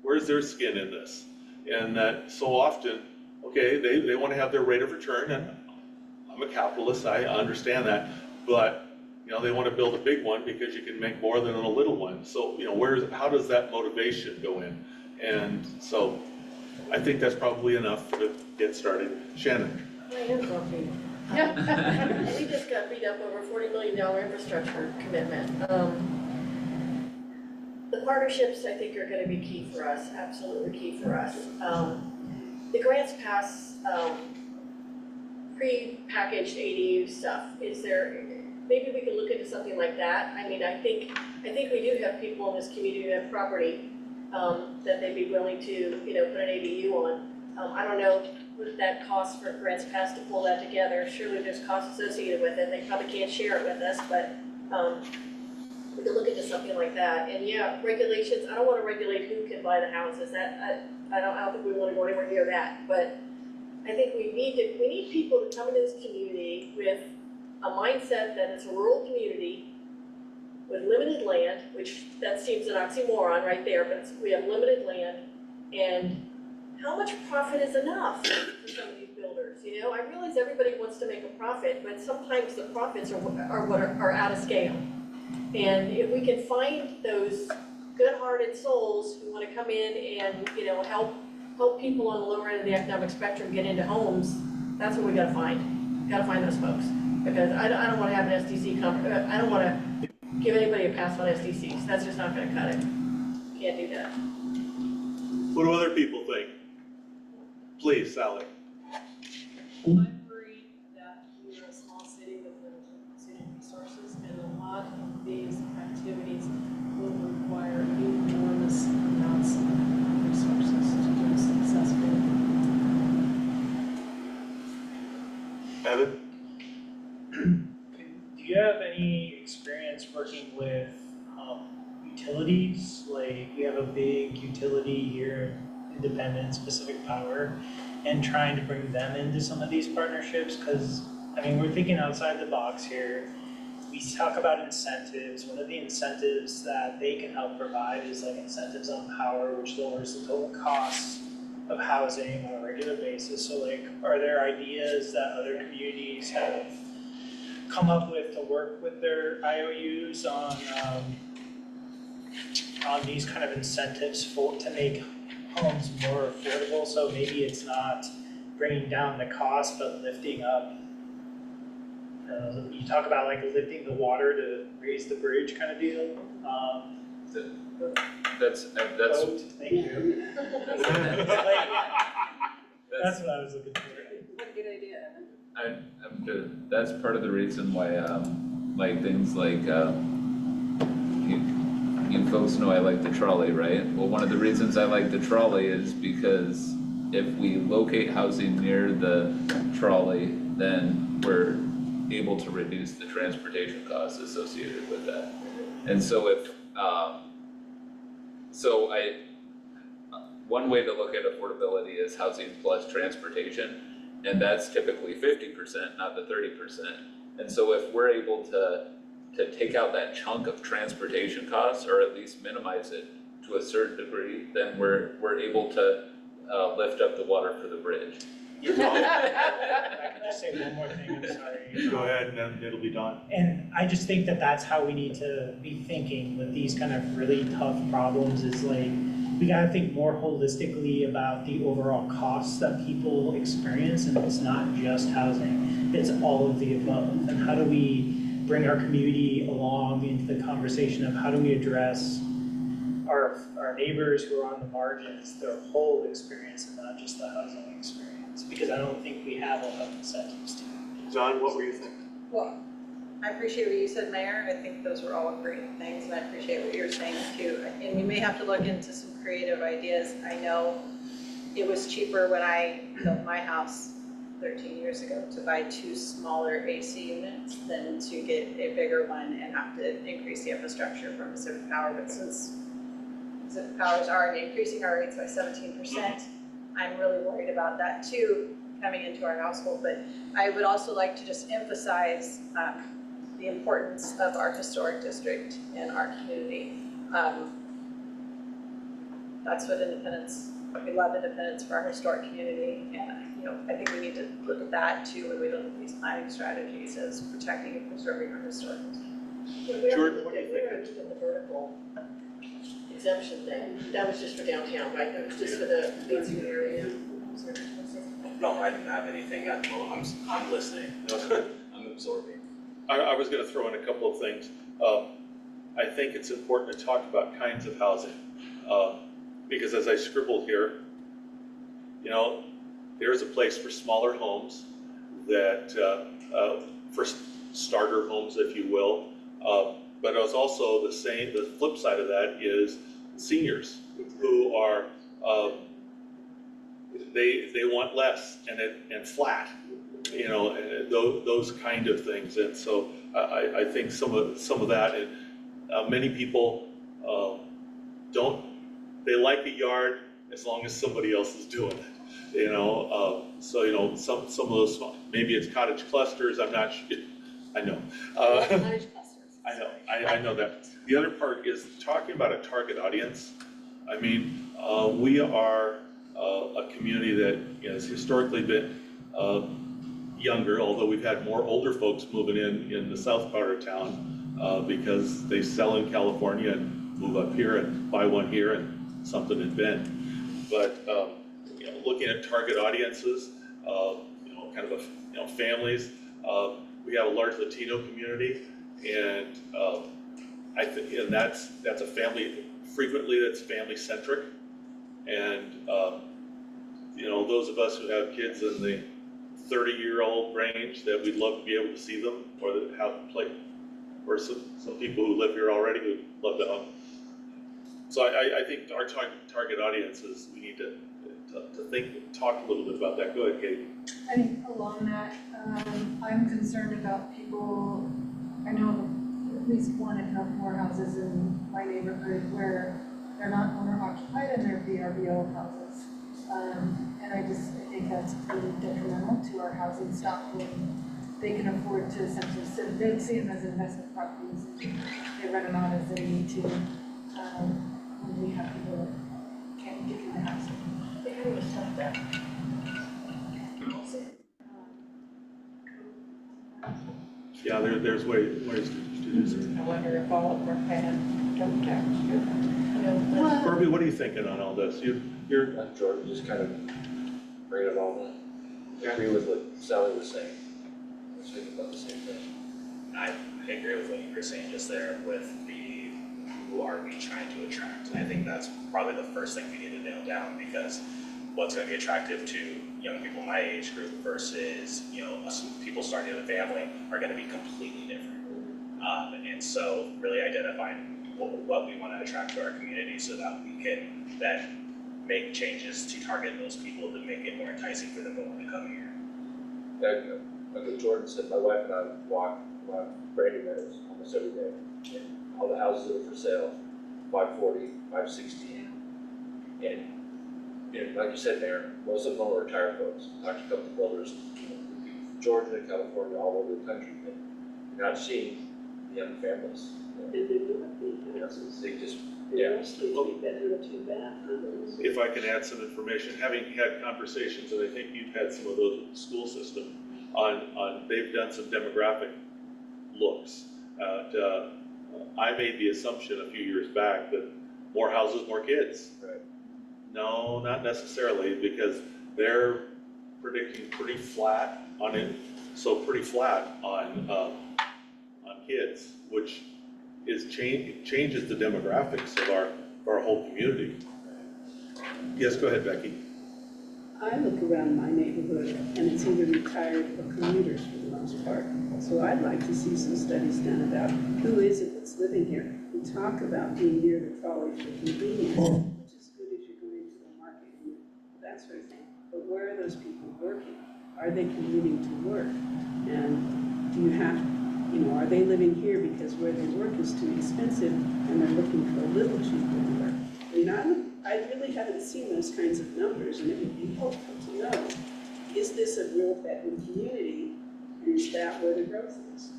Where's their skin in this? And that so often, okay, they want to have their rate of return, and I'm a capitalist, I understand that, but, they want to build a big one because you can make more than a little one. So, how does that motivation go in? And so, I think that's probably enough to get started. Shannon? I am grumpy. We just got beat up over $40 million infrastructure commitment. The partnerships, I think, are going to be key for us, absolutely key for us. The Grants Pass pre-packaged ADU stuff, maybe we could look into something like that. I mean, I think we do have people in this community who have property that they'd be willing to, put an ADU on. I don't know what that costs for Grants Pass to pull that together. Surely there's costs associated with it. They probably can't share it with us, but we could look into something like that. And yeah, regulations, I don't want to regulate who can buy the houses. I don't think we want to go anywhere near that. But I think we need people to come into this community with a mindset that it's a rural community with limited land, which that seems an oxymoron right there, but we have limited land. And how much profit is enough for some of these builders? I realize everybody wants to make a profit, but sometimes the profits are out of scale. And if we can find those good-hearted souls who want to come in and, help people on the lower end of the economic spectrum get into homes, that's what we gotta find. We gotta find those folks. Because I don't want to have an SDC I don't want to give anybody a pass on SDCs. That's just not gonna cut it. Can't do that. What do other people think? Please, Sally. I'm worried that we're a small city with limited city resources, and a lot of these activities will require enormous amounts of resources to do successfully. Evan? Do you have any experience working with utilities? Like, we have a big utility here, Independence, Pacific Power, and trying to bring them into some of these partnerships? Because, we're thinking outside the box here. We talk about incentives. One of the incentives that they can help provide is like incentives on power, which lowers the total cost of housing on a regular basis. So are there ideas that other communities have come up with to work with their IOUs on these kind of incentives to make homes more affordable? So maybe it's not bringing down the cost, but lifting up. You talk about lifting the water to raise the bridge kind of deal. That's Thank you. That's what I was looking for. What a good idea, Evan. That's part of the reason why, things like, you folks know I like the trolley, right? Well, one of the reasons I like the trolley is because if we locate housing near the trolley, then we're able to reduce the transportation costs associated with that. And so one way to look at affordability is housing plus transportation, and that's typically 50%, not the 30%. And so if we're able to take out that chunk of transportation costs, or at least minimize it to a certain degree, then we're able to lift up the water for the bridge. If I could just say one more thing, I'm sorry. Go ahead, and then it'll be done. And I just think that that's how we need to be thinking with these kind of really tough problems is like, we gotta think more holistically about the overall costs that people experience, and it's not just housing, it's all of the above. And how do we bring our community along into the conversation of how do we address our neighbors who are on the margins, their whole experience and not just the housing experience? Because I don't think we have a lot of incentives to. John, what were you thinking? Well, I appreciate what you said, Mayor. I think those were all great things, and I appreciate what you're saying too. And we may have to look into some creative ideas. I know it was cheaper when I built my house 13 years ago to buy 2 smaller AC units than to get a bigger one and have to increase the infrastructure from Pacific Power. But since Pacific Power is already increasing our rates by 17%, I'm really worried about that too coming into our household. But I would also like to just emphasize the importance of our historic district in our community. That's what Independence, we love Independence for our historic community, and I think we need to look at that too when we look at these planning strategies as protecting and preserving our historic district. Jordan, what do you think? We already did the vertical exemption thing. That was just for downtown, right? That was just for the Main Street area. No, I didn't have anything at the moment. I'm listening. I'm absorbing. I was gonna throw in a couple of things. I think it's important to talk about kinds of housing. Because as I scribbled here, there's a place for smaller homes that, for starter homes, if you will. But it was also the flip side of that is seniors who are, they want less and flat, and those kind of things. And so I think some of that, and many people they like a yard as long as somebody else is doing it. So some of those, maybe it's cottage clusters, I'm not sure, I know. Cottage clusters. I know, I know that. The other part is talking about a target audience. I mean, we are a community that has historically been younger, although we've had more older folks moving in the south part of town because they sell in California and move up here and buy one here and something in Bend. But looking at target audiences, kind of families, we have a large Latino community, and I think that's a family. Frequently, that's family centric, and those of us who have kids in the 30-year-old range, that we'd love to be able to see them, or that have play, or some people who live here already who love to So I think our target audiences, we need to talk a little bit about that. Go ahead, Katie. I think along that, I'm concerned about people, I know of at least one, if not more houses in my neighborhood where they're not owner occupied and they're VRBO houses. And I think that's pretty detrimental to our housing stock when they can afford to essentially they see them as investment properties. They rent them out as they need to. When we have people that can't get in the house. They kind of stuff that. Yeah, there's ways to do this. I wonder if all of them are paying double tax. Kirby, what are you thinking on all this? You're Jordan, just kind of bring it all in. I agree with what Sally was saying. I was thinking about the same thing. I agree with what you were saying just there with who are we trying to attract? And I think that's probably the first thing we need to nail down, because what's going to be attractive to young people my age group versus people starting a family are going to be completely different. And so really identifying what we want to attract to our community so that we can then make changes to target those people to make it more enticing for them to want to come here. Yeah, like Jordan said, my wife and I walk around Brady Meadows almost every day. And all the houses that are for sale, 540, 560. And like you said, Mayor, most of them are retired folks. Talked to a couple of builders, Georgia, California, all over the country. And you're not seeing the young families. And there would be houses. They just, There mostly three bedroom, two bathrooms. If I can add some information, having had conversations, and I think you've had some of those with the school system, they've done some demographic looks. I made the assumption a few years back that more houses, more kids. right. No, not necessarily, because they're predicting pretty flat on it, so pretty flat on kids, which changes the demographics of our whole community. Yes, go ahead, Becky. I look around my neighborhood and it's either retired or commuters for the most part. So I'd like to see some studies done about who is it that's living here. We talk about being near the college for convenience, which is good as you're going to the market and that sort of thing. But where are those people working? Are they commuting to work? And do you have, are they living here because where they work is too expensive and they're looking for a little cheaper work? I really haven't seen those kinds of numbers, and it would be helpful to know, is this a real bedroom community, and is that where the growth is?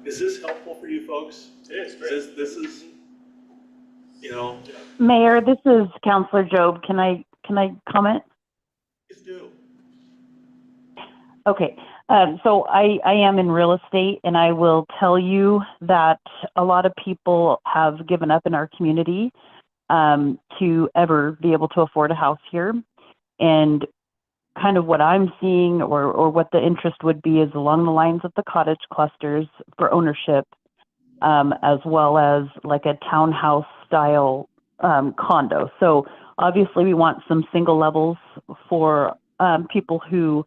Is this helpful for you folks? It is, great. This is, Mayor, this is Counselor Job. Can I comment? Please do. Okay. So I am in real estate, and I will tell you that a lot of people have given up in our community to ever be able to afford a house here. And kind of what I'm seeing or what the interest would be is along the lines of the cottage clusters for ownership, as well as like a townhouse style condo. So obviously we want some single levels for people who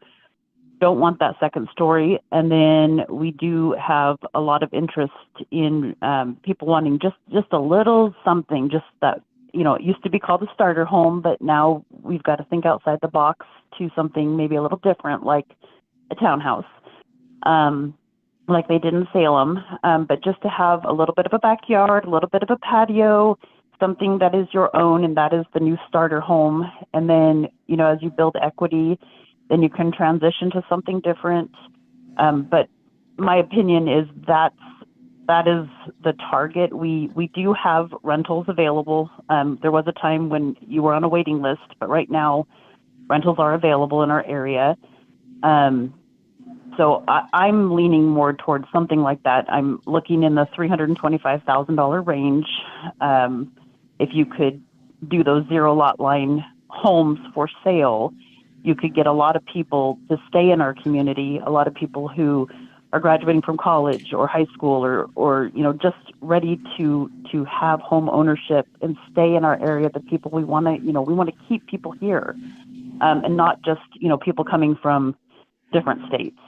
don't want that second story. And then we do have a lot of interest in people wanting just a little something, just that, it used to be called a starter home, but now we've got to think outside the box to something maybe a little different, like a townhouse, like they did in Salem, but just to have a little bit of a backyard, a little bit of a patio, something that is your own, and that is the new starter home. And then, as you build equity, then you can transition to something different. But my opinion is that is the target. We do have rentals available. There was a time when you were on a waiting list, but right now rentals are available in our area. So I'm leaning more towards something like that. I'm looking in the $325,000 range. If you could do those zero lot line homes for sale, you could get a lot of people to stay in our community, a lot of people who are graduating from college or high school or just ready to have home ownership and stay in our area. The people we want to keep people here, and not just people coming from different states.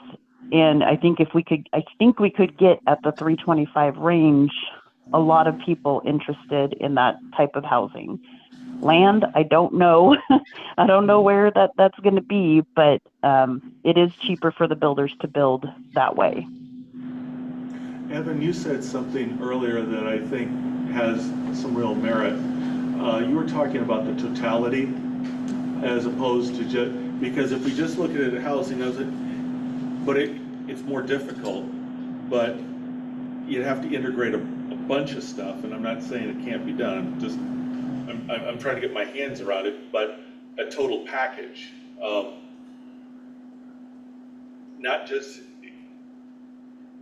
And I think we could get at the 325 range a lot of people interested in that type of housing. Land, I don't know. I don't know where that's going to be, but it is cheaper for the builders to build that way. Evan, you said something earlier that I think has some real merit. You were talking about the totality as opposed to just, because if we just look at it, housing, it's more difficult, but you'd have to integrate a bunch of stuff, and I'm not saying it can't be done. I'm trying to get my hands around it, but a total package, not just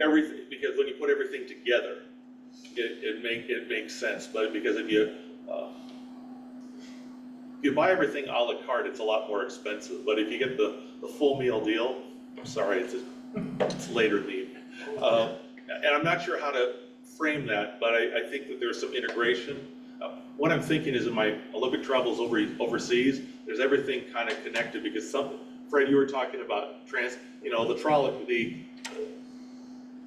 everything, because when you put everything together, it makes sense. But because if you buy everything a la carte, it's a lot more expensive. But if you get the full meal deal, I'm sorry, it's later in the evening, and I'm not sure how to frame that, but I think that there's some integration. What I'm thinking is in my Olympic travels overseas, there's everything kind of connected because Fred, you were talking about the trolley,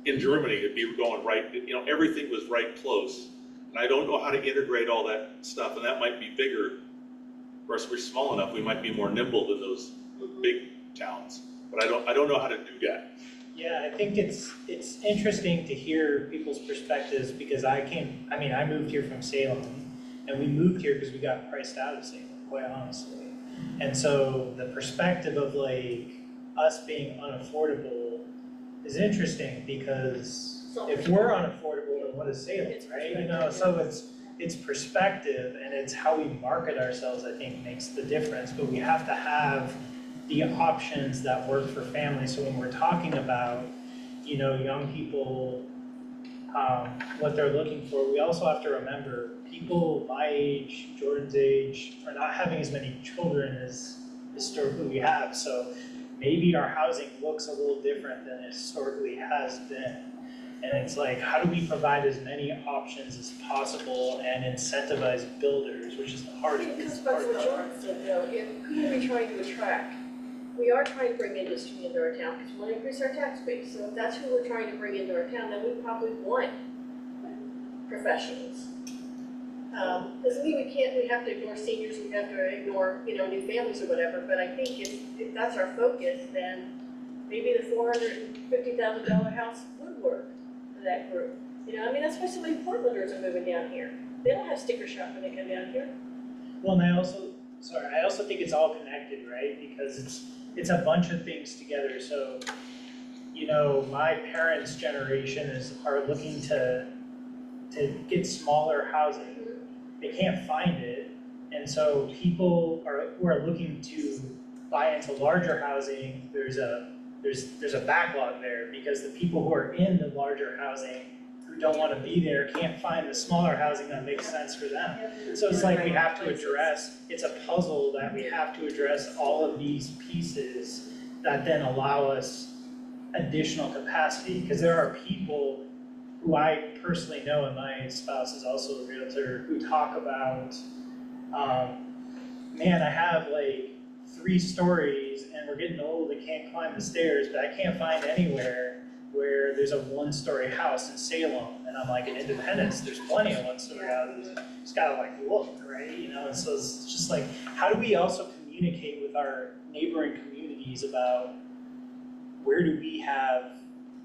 in Germany, it'd be going right, everything was right close. And I don't know how to integrate all that stuff, and that might be bigger. Of course, we're small enough, we might be more nimble than those big towns, but I don't know how to do that. Yeah, I think it's interesting to hear people's perspectives because I moved here from Salem, and we moved here because we got priced out of Salem, quite honestly. And so the perspective of like us being unaffordable is interesting because if we're unaffordable, then what is Salem, right? You know, so it's perspective and it's how we market ourselves, I think, makes the difference. But we have to have the options that work for families. So when we're talking about, you know, young people, what they're looking for, we also have to remember people my age, Jordan's age, are not having as many children as historically we have. So maybe our housing looks a little different than it historically has been. And it's like, how do we provide as many options as possible and incentivize builders, which is the hardest part. Because that's what Jordan said, you know, who are we trying to attract? We are trying to bring industry into our town because we want to increase our tax base. So if that's who we're trying to bring into our town, then we probably want professionals. Doesn't mean we have to ignore seniors, we have to ignore, you know, new families or whatever, but I think if that's our focus, then maybe the $450,000 house would work for that group. You know, I mean, that's why so many Portlanders are moving down here. They don't have sticker shock when they come down here. Well, and I also think it's all connected, right? Because it's a bunch of things together. So, you know, my parents' generation are looking to get smaller housing. They can't find it, and so people who are looking to buy into larger housing, there's a backlog there because the people who are in the larger housing who don't want to be there can't find the smaller housing that makes sense for them. So it's like we have to address, it's a puzzle that we have to address all of these pieces that then allow us additional capacity, because there are people who I personally know, and my spouse is also a realtor, who talk about, man, I have like 3 stories and we're getting old, I can't climb the stairs, but I can't find anywhere where there's a 1-story house in Salem. And I'm like, in Independence, there's plenty of 1-story houses, just gotta like look, right? You know, and so it's just like, how do we also communicate with our neighboring communities about where do we have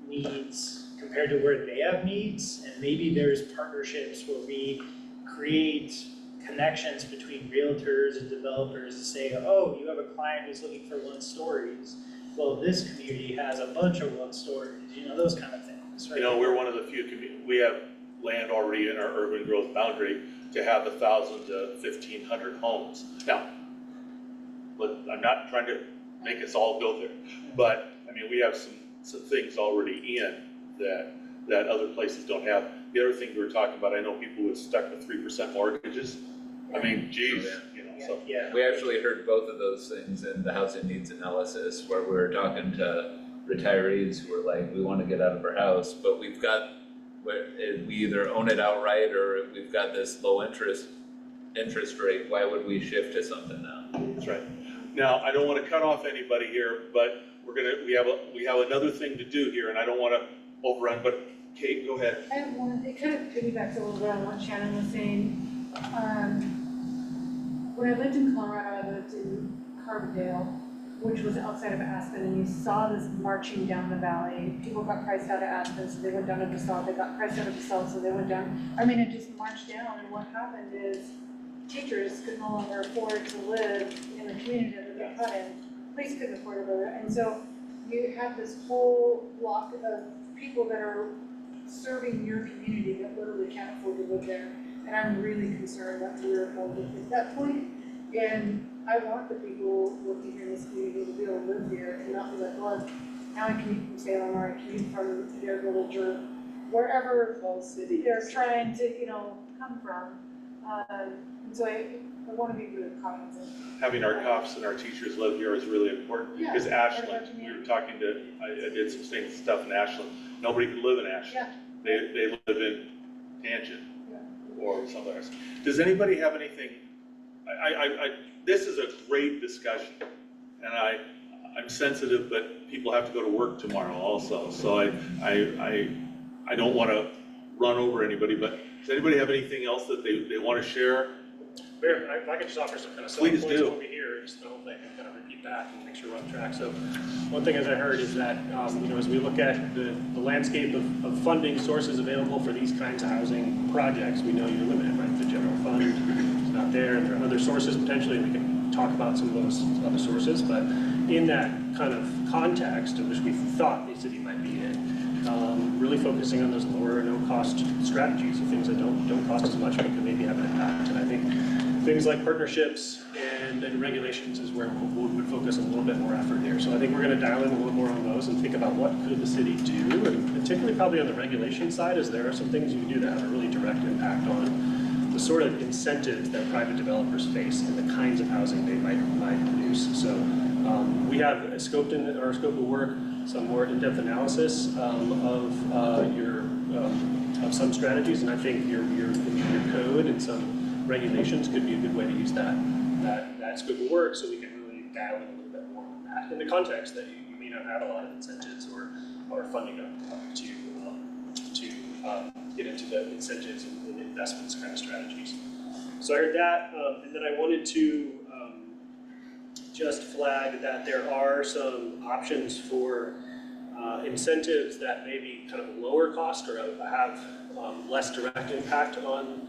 needs compared to where they have needs, and maybe there's partnerships where we create connections between realtors and developers to say, oh, you have a client who's looking for 1-stories. Well, this community has a bunch of 1-stories, you know, those kind of things, right? You know, we're one of the few we have land already in our urban growth boundary to have 1,000 to 1,500 homes. Now, I'm not trying to make us all build there, but I mean, we have some things already in that other places don't have. The other thing we were talking about, I know people who are stuck with 3% mortgages. I mean, geez, you know, so. Yeah. We actually heard both of those things in the housing needs analysis, where we were talking to retirees who were like, we want to get out of our house, but we either own it outright or we've got this low interest rate, why would we shift to something now? That's right. Now, I don't want to cut off anybody here, but we have another thing to do here, and I don't want to overrun, but Kate, go ahead. I have one, it kind of piggybacks a little bit on what Shannon was saying. When I lived in Colorado, I lived in Carbondale, which was outside of Aspen, and you saw this marching down the valley. People got priced out of Aspen, so they went down to DeSalle. They got priced out of DeSalle, so they went down. I mean, it just marched down, and what happened is teachers could no longer afford to live in the community that they cut in. Police couldn't afford to live there, and so you have this whole block of people that are serving your community that literally can't afford to live there. And I'm really concerned that we're at that point. And I want the people working here in this community to be able to live here and not be like, well, now I commute from Salem or I commute from their village or wherever they're trying to, you know, come from. And so I want to be really cognizant. Having our cops and our teachers live here is really important. Yeah, Because part of our Ashland, we community. were talking to, I did some stuff in Ashland. Nobody could live in Ashland. Yeah. They live in Tangent or somewhere else. Does anybody have anything? This is a great discussion, and I'm sensitive, but people have to go to work tomorrow also. So I don't want to run over anybody, but does anybody have anything else that they want to share? Mayor, if I could just offer some kind of Please points do. over here, just the whole thing, and kind of repeat back and make sure we're on track. So one thing as I heard is that, you know, as we look at the landscape of funding sources available for these kinds of housing projects, we know you're limited, right? The general fund is not there, and there are other sources potentially. We can talk about some of those other sources, but in that kind of context in which we thought the city might be in, really really focusing on those lower or no-cost strategies, the things that don't cost as much but can maybe have an impact. And I think things like partnerships and regulations is where we would focus a little bit more effort there. So I think we're going to dial in a little more on those and think about what could the city do, and particularly probably on the regulation side, is there are some things you can do that have a really direct impact on the sort of incentives that private developers face and the kinds of housing they might produce. So we have scoped in our scope of work some more in-depth analysis of some strategies, and I think your code and some regulations could be a good way to use that scope of work, so we can really dial in a little bit more on that in the context that you may not have a lot of incentives or funding to get into the incentives and investments kind of strategies. So I heard that, and then I wanted to just flag that there are some options for incentives that may be kind of lower cost or have less direct impact on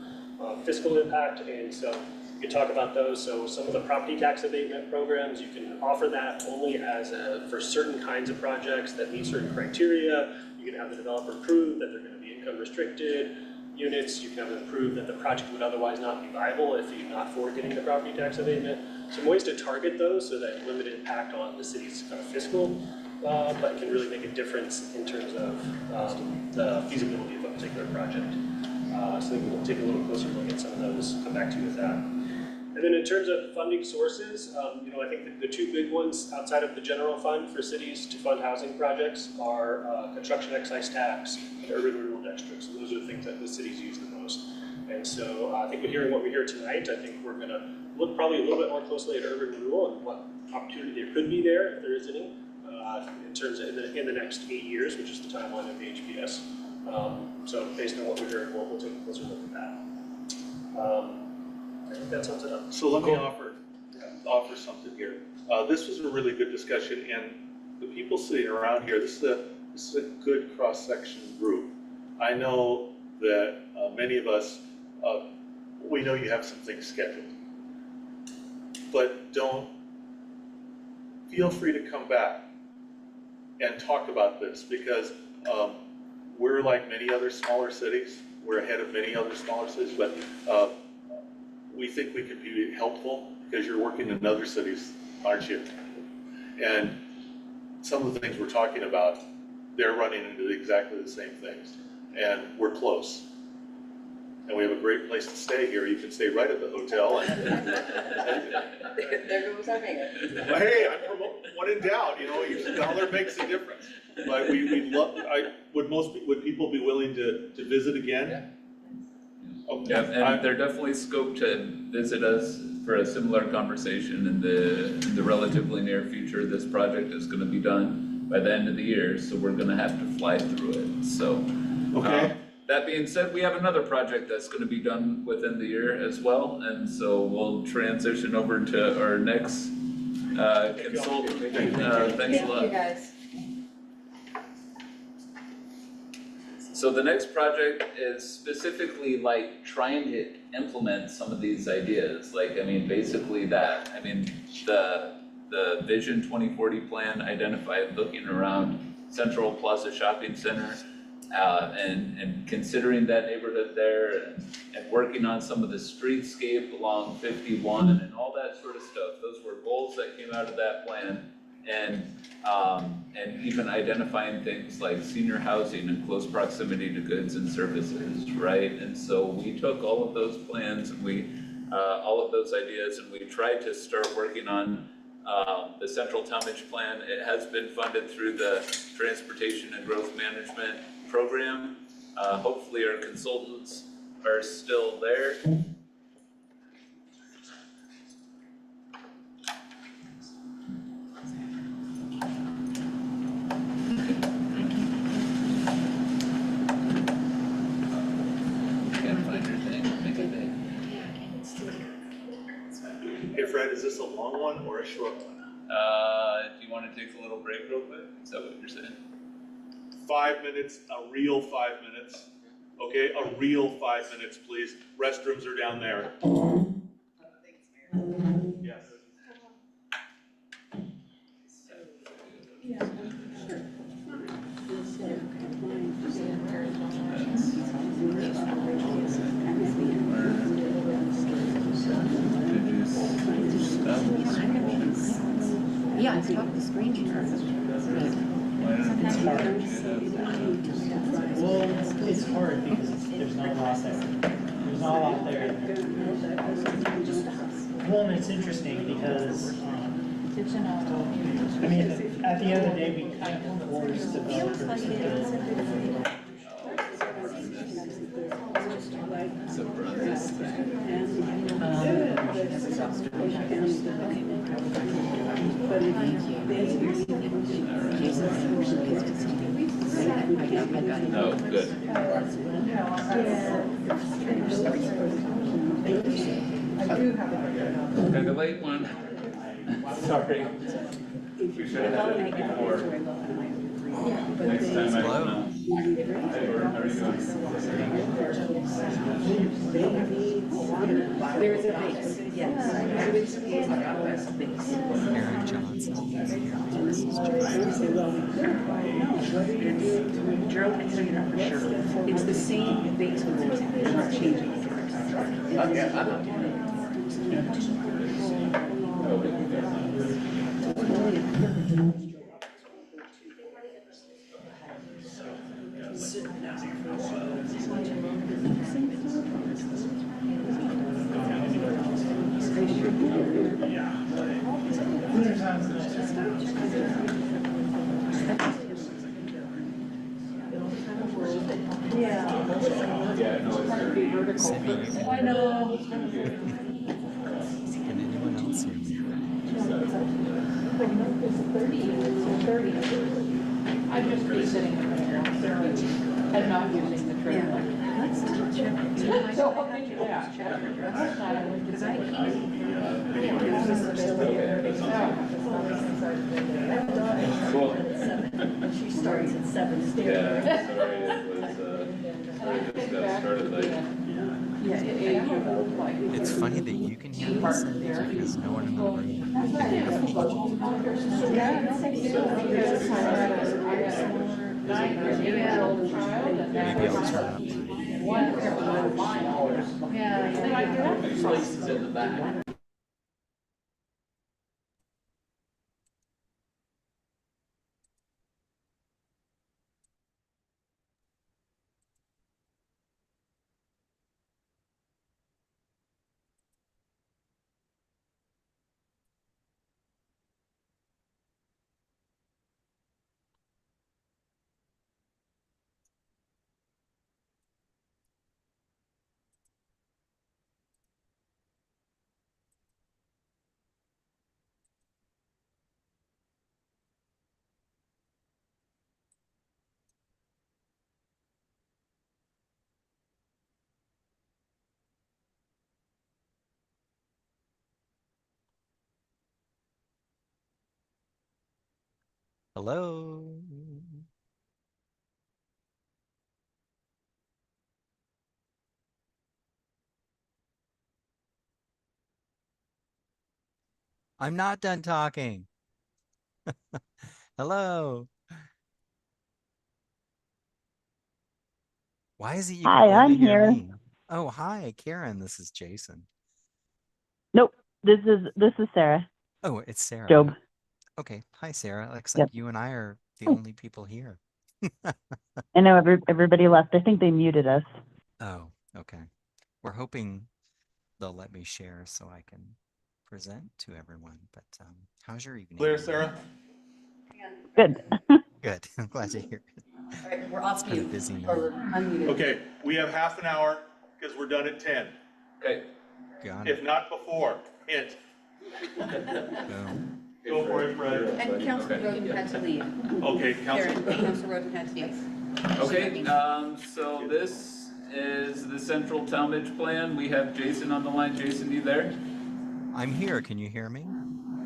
fiscal impact, and so you can talk about those. So some of the property tax abatement programs, you can offer that only for certain kinds of projects that meet certain criteria. You can have the developer prove that they're going to be income restricted units. You can have them prove that the project would otherwise not be viable if you're not for getting the property tax abatement. Some ways to target those so that limited impact on the city's kind of fiscal, but can really make a difference in terms of the feasibility of a particular project. So we'll take a little closer look at some of those, come back to you with that. And then in terms of funding sources, I think the two big ones outside of the general fund for cities to fund housing projects are construction excise tax and urban renewal districts. So those are the things that the cities use the most. And so I think what we hear tonight, I think we're going to look probably a little bit more closely at urban renewal and what opportunity there could be there, if there is any, in terms of in the next 8 years, which is the timeline of the HPS. So based on what we heard, we'll take a closer look at that. I think that sums it up. So let me offer something here. This was a really good discussion, and the people sitting around here, this is a good cross-section group. I know that many of us, we know you have some things scheduled, but feel free to come back and talk about this, because we're like many other smaller cities. We're ahead of many other smaller cities, but we think we could be helpful because you're working in other cities, aren't you? And some of the things we're talking about, they're running into exactly the same things. And we're close. And we have a great place to stay here. You can stay right at the hotel. There goes our mayor. Hey, I'm promoting when in doubt, each dollar makes a difference. But would people be willing to visit again? Yeah. Okay. Yeah, and they're definitely scope to visit us for a similar conversation in the relatively near future. This project is going to be done by the end of the year, so we're going to have to fly through it. So, okay. That being said, we have another project that's going to be done within the year as well, and so we'll transition over to our next consultant. Thanks a lot. Thank you, guys. So the next project is specifically like trying to implement some of these ideas, basically that. The Vision 2040 plan identified looking around Central Plaza Shopping Center and considering that neighborhood there and working on some of the streetscape along 51 and all that sort of stuff. Those were goals that came out of that plan. And even identifying things like senior housing in close proximity to goods and services, right? And so we took all of those plans and all of those ideas, and we tried to start working on the Central Tonnage Plan. It has been funded through the Transportation and Growth Management Program. Hopefully our consultants are still there. Hey Fred, is this a long one or a short one? Do you want to take a little break real quick? Is that what you're saying? 5 minutes, a real 5 minutes. Okay, a real 5 minutes, please. Restrooms are down there. Yes. Yeah, sure. it's hard because there's not a lot there. There's not a lot there. Well, and it's interesting because, I mean, at the end of the day, we kind of force developers to build. Oh, good. Kind of late one. Sorry. We should have had it before. Next time I come out. Hey, how are you doing? There's a base, yes. Aaron Johnson. Gerald can tell you that for sure. It's the same base with it's not changing. I know. Can anyone else hear me? I'd just be sitting in there and not using the trailer. So what made you ask? Because I She starts at 7. Yeah, sorry, it was, sorry, just got started late. It's funny that you can hear this because no one in the room can hear Maybe I'll turn up. Places in the back. Hello. I'm not done talking. Hello. Why is it you Hi, can I'm only hear here. me? Oh, hi, Karen. This is Jason. Nope, this is Sarah. Oh, it's Sarah. Job. Okay. Hi, Sarah. Looks Yep. like you and I are the Hi. only people here. I know everybody left. I think they muted us. Oh, okay. We're hoping they'll let me share so I can present to everyone. But how's your evening? Clear, Sarah? Good. Good. I'm glad to hear it. All right, we're off Kind of mute. busy Or now. unmuted. Okay, we have half an hour because we're done at 10. Okay. Got it. If not before, hint. Boom. Go for it, Fred. And Councilor Roden had to leave. Okay, Council. Councilor Roden had to leave. Okay, so this is the central Talmadge plan. We have Jason on the line. Jason, you there? I'm here. Can you hear me?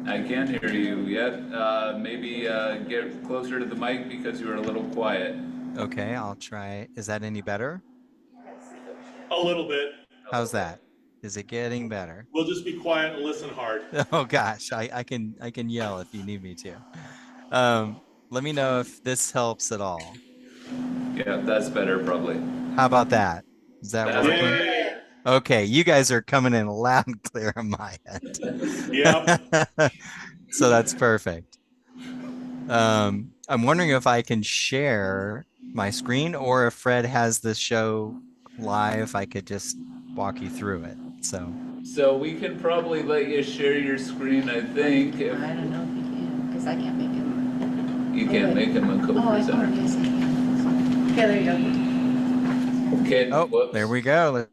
I can hear you, yep. Maybe get closer to the mic because you were a little quiet. Okay, I'll try. Is that any better? A little bit. How's that? Is it getting better? We'll just be quiet and listen hard. Oh gosh, I can yell if you need me to. Let me know if this helps at all. Yeah, that's better probably. How about that? Is that That's working? Yay! Okay, you guys are coming in loud and clear on my end. Yep. So that's perfect. I'm wondering if I can share my screen, or if Fred has the show live, I could just walk you through it. So we can probably let you share your screen, I think. I don't know if you can, because I can't make him. You can't make him a Oh, I co-presenter. yes, I can. Okay, there you go. Okay, Oh, whoops. there we go.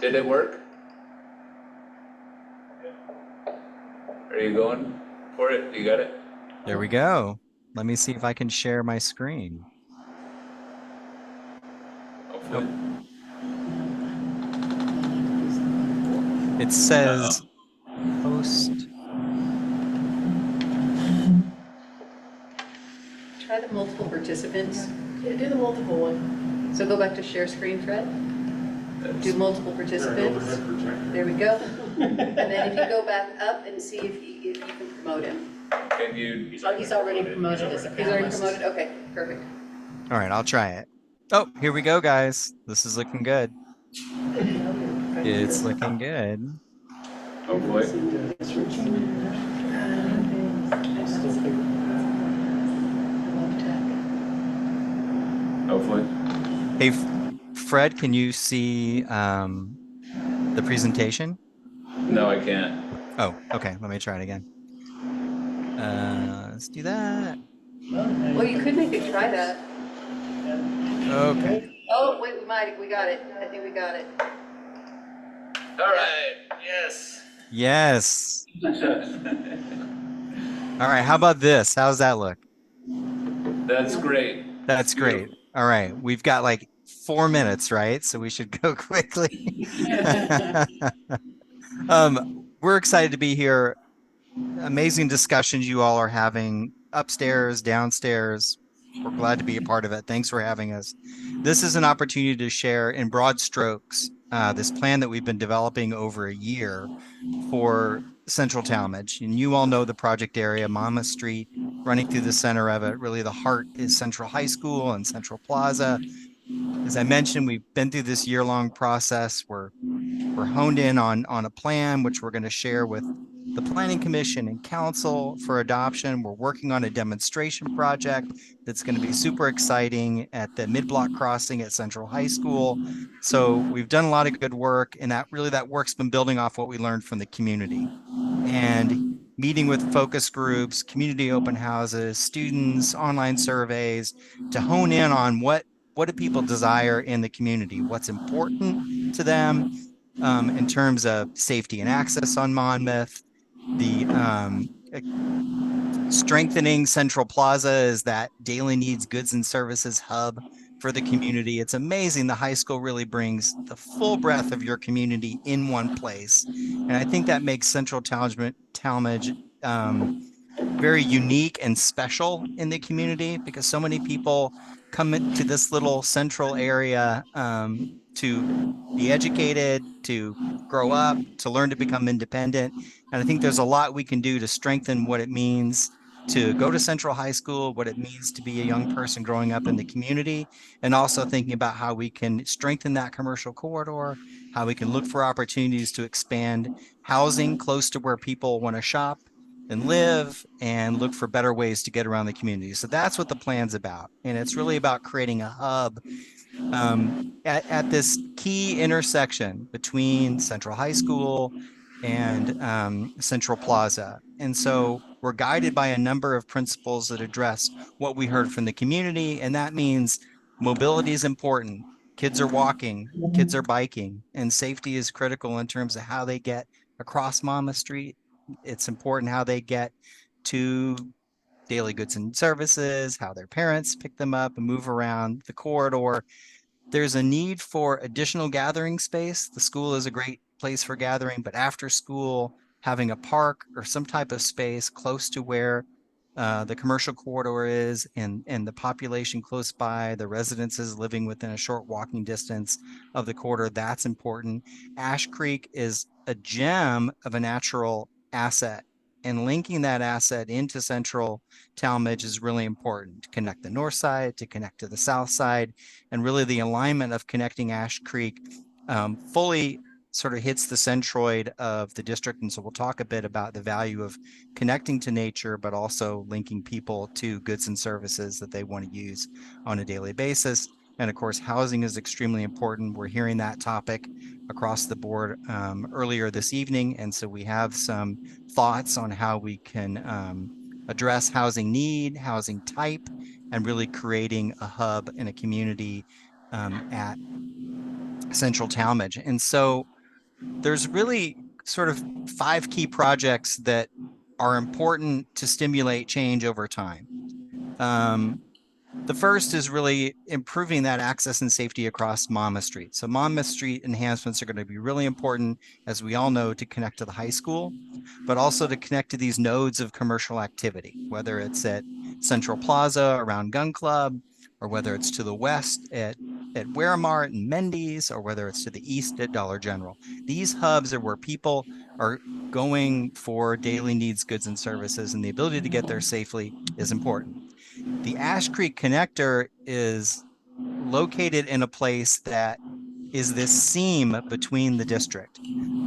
Did it work? Are you going for it? You got it? There we go. Let me see if I can share my screen. Hopefully. It says host. Try the multiple participants. Yeah, do the multiple one. So go back to share screen, Fred. Do multiple participants. There we go. And then if you go back up and see if you can promote him. Can you? Oh, he's already promoted as a panelist. He's already promoted? Okay, perfect. All right, I'll try it. Oh, here we go, guys. This is looking good. It's looking good. Hopefully. Hopefully. Hey, Fred, can you see the presentation? No, I can't. Oh, okay. Let me try it again. Let's do that. Well, you could make it try that. Okay. Oh, wait, we got it. I think we got it. All right. Yes. Yes. All right. How about this? How's that look? That's great. That's great. All right. We've got like 4 minutes, right? So we should go quickly. We're excited to be here. Amazing discussions you all are having upstairs, downstairs. We're glad to be a part of it. Thanks for having us. This is an opportunity to share in broad strokes this plan that we've been developing over a year for Central Talmadge. And you all know the project area, Monmouth Street, running through the center of it. Really, the heart is Central High School and Central Plaza. As I mentioned, we've been through this year-long process. We're honed in on a plan, which we're going to share with the Planning Commission and Council for adoption. We're working on a demonstration project that's going to be super exciting at the mid-block crossing at Central High School. So we've done a lot of good work, and that work's been building off what we learned from the community. And meeting with focus groups, community open houses, students, online surveys, to hone in on what do people desire in the community, what's important to them in terms of safety and access on Monmouth, the strengthening Central Plaza is that daily needs goods and services hub for the community. It's amazing. The high school really brings the full breadth of your community in one place. And I think that makes Central Talmadge very unique and special in the community, because so many people come into this little central area to be educated, to grow up, to learn to become independent. And I think there's a lot we can do to strengthen what it means to go to Central High School, what it means to be a young person growing up in the community, and also thinking about how we can strengthen that commercial corridor, how we can look for opportunities to expand housing close to where people want to shop and live, and look for better ways to get around the community. So that's what the plan's about. And it's really about creating a hub at this key intersection between Central High School and Central Plaza. And so we're guided by a number of principles that address what we heard from the community. And that means mobility is important. Kids are walking, kids are biking, and safety is critical in terms of how they get across Monmouth Street. It's important how they get to daily goods and services, how their parents pick them up and move around the corridor. There's a need for additional gathering space. The school is a great place for gathering, but after school, having a park or some type of space close to where the commercial corridor is, and the population close by, the residences living within a short walking distance of the corridor, that's important. Ash Creek is a gem of a natural asset, and linking that asset into Central Talmadge is really important to connect the north side, to connect to the south side, and really the alignment of connecting Ash Creek fully sort of hits the centroid of the district. And so we'll talk a bit about the value of connecting to nature, but also linking people to goods and services that they want to use on a daily basis. And of course, housing is extremely important. We're hearing that topic across the board earlier this evening. And so we have some thoughts on how we can address housing need, housing type, and really creating a hub and a community at Central Talmadge. And so there's really sort of 5 key projects that are important to stimulate change over time. The first is really improving that access and safety across Monmouth Street. So Monmouth Street enhancements are going to be really important, as we all know, to connect to the high school, but also to connect to these nodes of commercial activity, whether it's at Central Plaza around Gun Club, or whether it's to the west at Waramart and Mendy's, or whether it's to the east at Dollar General. These hubs are where people are going for daily needs, goods, and services, and the ability to get there safely is important. The Ash Creek Connector is located in a place that is this seam between the district,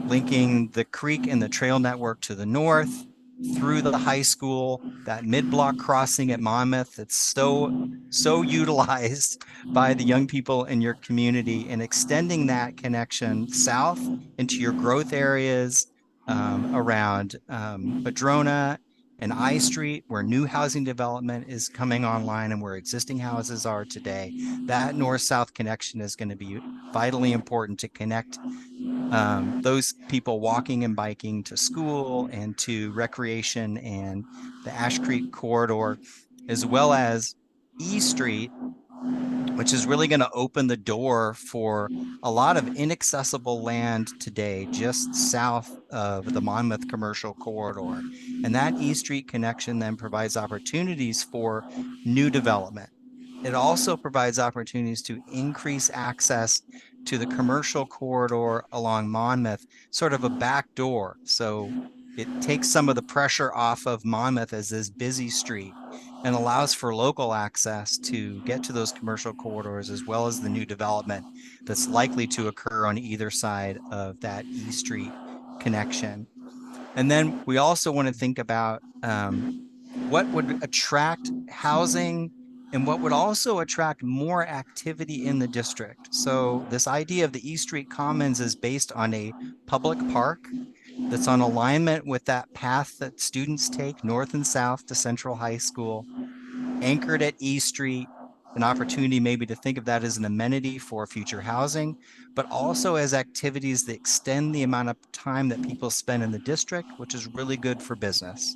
linking the creek and the trail network to the north, through the high school, that mid-block crossing at Monmouth that's so utilized by the young people in your community, and extending that connection south into your growth areas around Madrona and I Street, where new housing development is coming online and where existing houses are today. That north-south connection is going to be vitally important to connect those people walking and biking to school and to recreation and the Ash Creek corridor, as well as E Street, which is really going to open the door for a lot of inaccessible land today just south of the Monmouth commercial corridor. And that E Street connection then provides opportunities for new development. It also provides opportunities to increase access to the commercial corridor along Monmouth, sort of a back door. So it takes some of the pressure off of Monmouth as this busy street and allows for local access to get to those commercial corridors, as well as the new development that's likely to occur on either side of that E Street connection. And then we also want to think about what would attract housing and what would also attract more activity in the district. So this idea of the E Street Commons is based on a public park that's on alignment with that path that students take north and south to Central High School, anchored at E Street, an opportunity maybe to think of that as an amenity for future housing, but also as activities that extend the amount of time that people spend in the district, which is really good for business.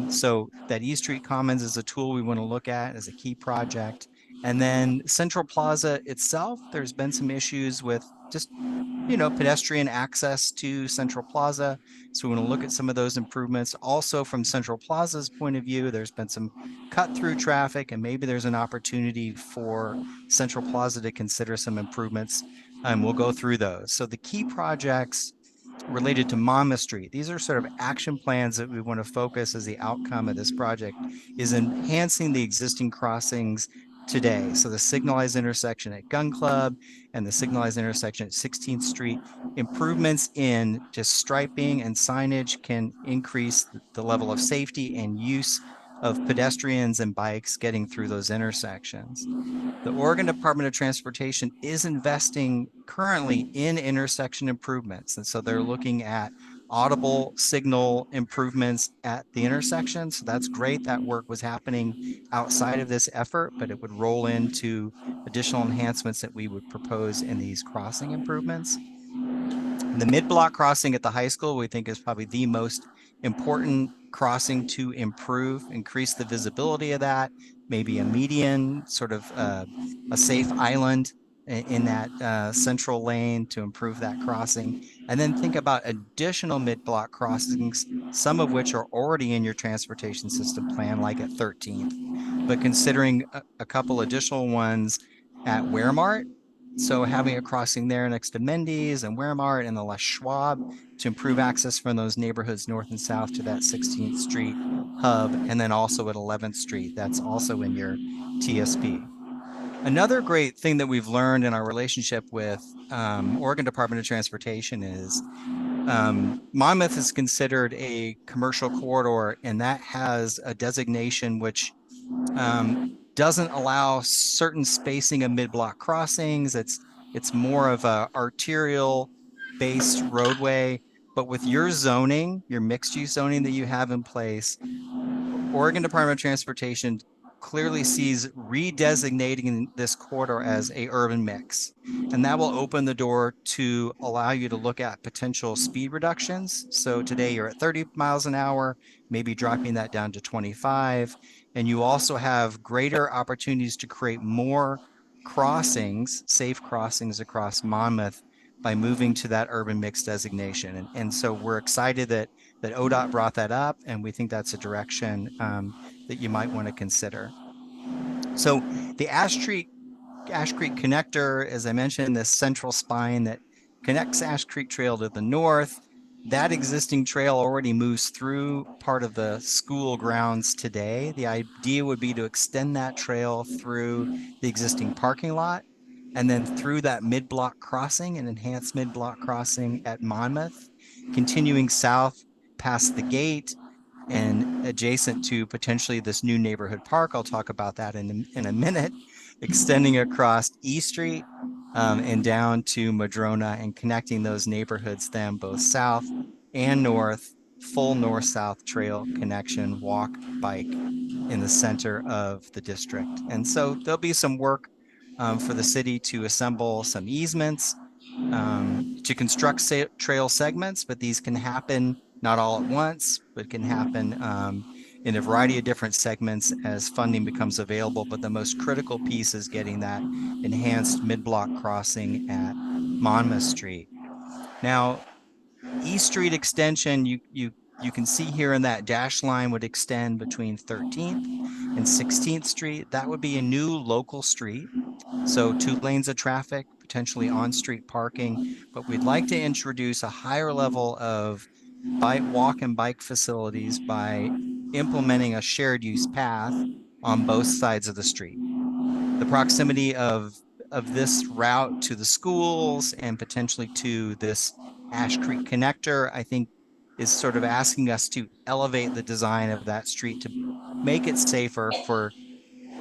So that E Street Commons is a tool we want to look at as a key project. And then Central Plaza itself, there's been some issues with just, pedestrian access to Central Plaza. So we want to look at some of those improvements. Also from Central Plaza's point of view, there's been some cut through traffic, and maybe there's an opportunity for Central Plaza to consider some improvements. And we'll go through those. So the key projects related to Monmouth Street, these are sort of action plans that we want to focus as the outcome of this project, is enhancing the existing crossings today. So the signalized intersection at Gun Club and the signalized intersection at 16th Street, improvements in just striping and signage can increase the level of safety and use of pedestrians and bikes getting through those intersections. The Oregon Department of Transportation is investing currently in intersection improvements. And so they're looking at audible signal improvements at the intersection. So that's great. That work was happening outside of this effort, but it would roll into additional enhancements that we would propose in these crossing improvements. The mid-block crossing at the high school, we think, is probably the most important crossing to improve, increase the visibility of that, maybe a median, sort of a safe island in that central lane to improve that crossing. And then think about additional mid-block crossings, some of which are already in your transportation system plan, like at 13th, but considering a couple additional ones at Waramart. So having a crossing there next to Mendy's and Waramart and the Les Schwab to improve access from those neighborhoods north and south to that 16th Street hub, and then also at 11th Street, that's also in your TSP. Another great thing that we've learned in our relationship with Oregon Department of Transportation is Monmouth is considered a commercial corridor, and that has a designation which doesn't allow certain spacing of mid-block crossings. It's more of a arterial-based roadway. But with your zoning, your mixed-use zoning that you have in place, Oregon Department of Transportation clearly sees redesignating this corridor as a urban mix. And that will open the door to allow you to look at potential speed reductions. So today you're at 30 miles an hour, maybe dropping that down to 25. And you also have greater opportunities to create more crossings, safe crossings across Monmouth by moving to that urban mix designation. And so we're excited that ODOT brought that up, and we think that's a direction that you might want to consider. So the Ash Creek Connector, as I mentioned, this central spine that connects Ash Creek Trail to the north, that existing trail already moves through part of the school grounds today. The idea would be to extend that trail through the existing parking lot and then through that mid-block crossing, an enhanced mid-block crossing at Monmouth, continuing south past the gate and adjacent to potentially this new neighborhood park. I'll talk about that in a minute, extending across E Street and down to Madrona and connecting those neighborhoods then both south and north, full north-south trail connection, walk, bike in the center of the district. And so there'll be some work for the city to assemble some easements to construct trail segments, but these can happen not all at once, but can happen in a variety of different segments as funding becomes available. But the most critical piece is getting that enhanced mid-block crossing at Monmouth Street. Now, East Street extension, you can see here in that dash line would extend between 13th and 16th Street. That would be a new local street. So 2 lanes of traffic, potentially on-street parking, but we'd like to introduce a higher level of walk and bike facilities by implementing a shared use path on both sides of the street. The proximity of this route to the schools and potentially to this Ash Creek connector, I think, is sort of asking us to elevate the design of that street to make it safer for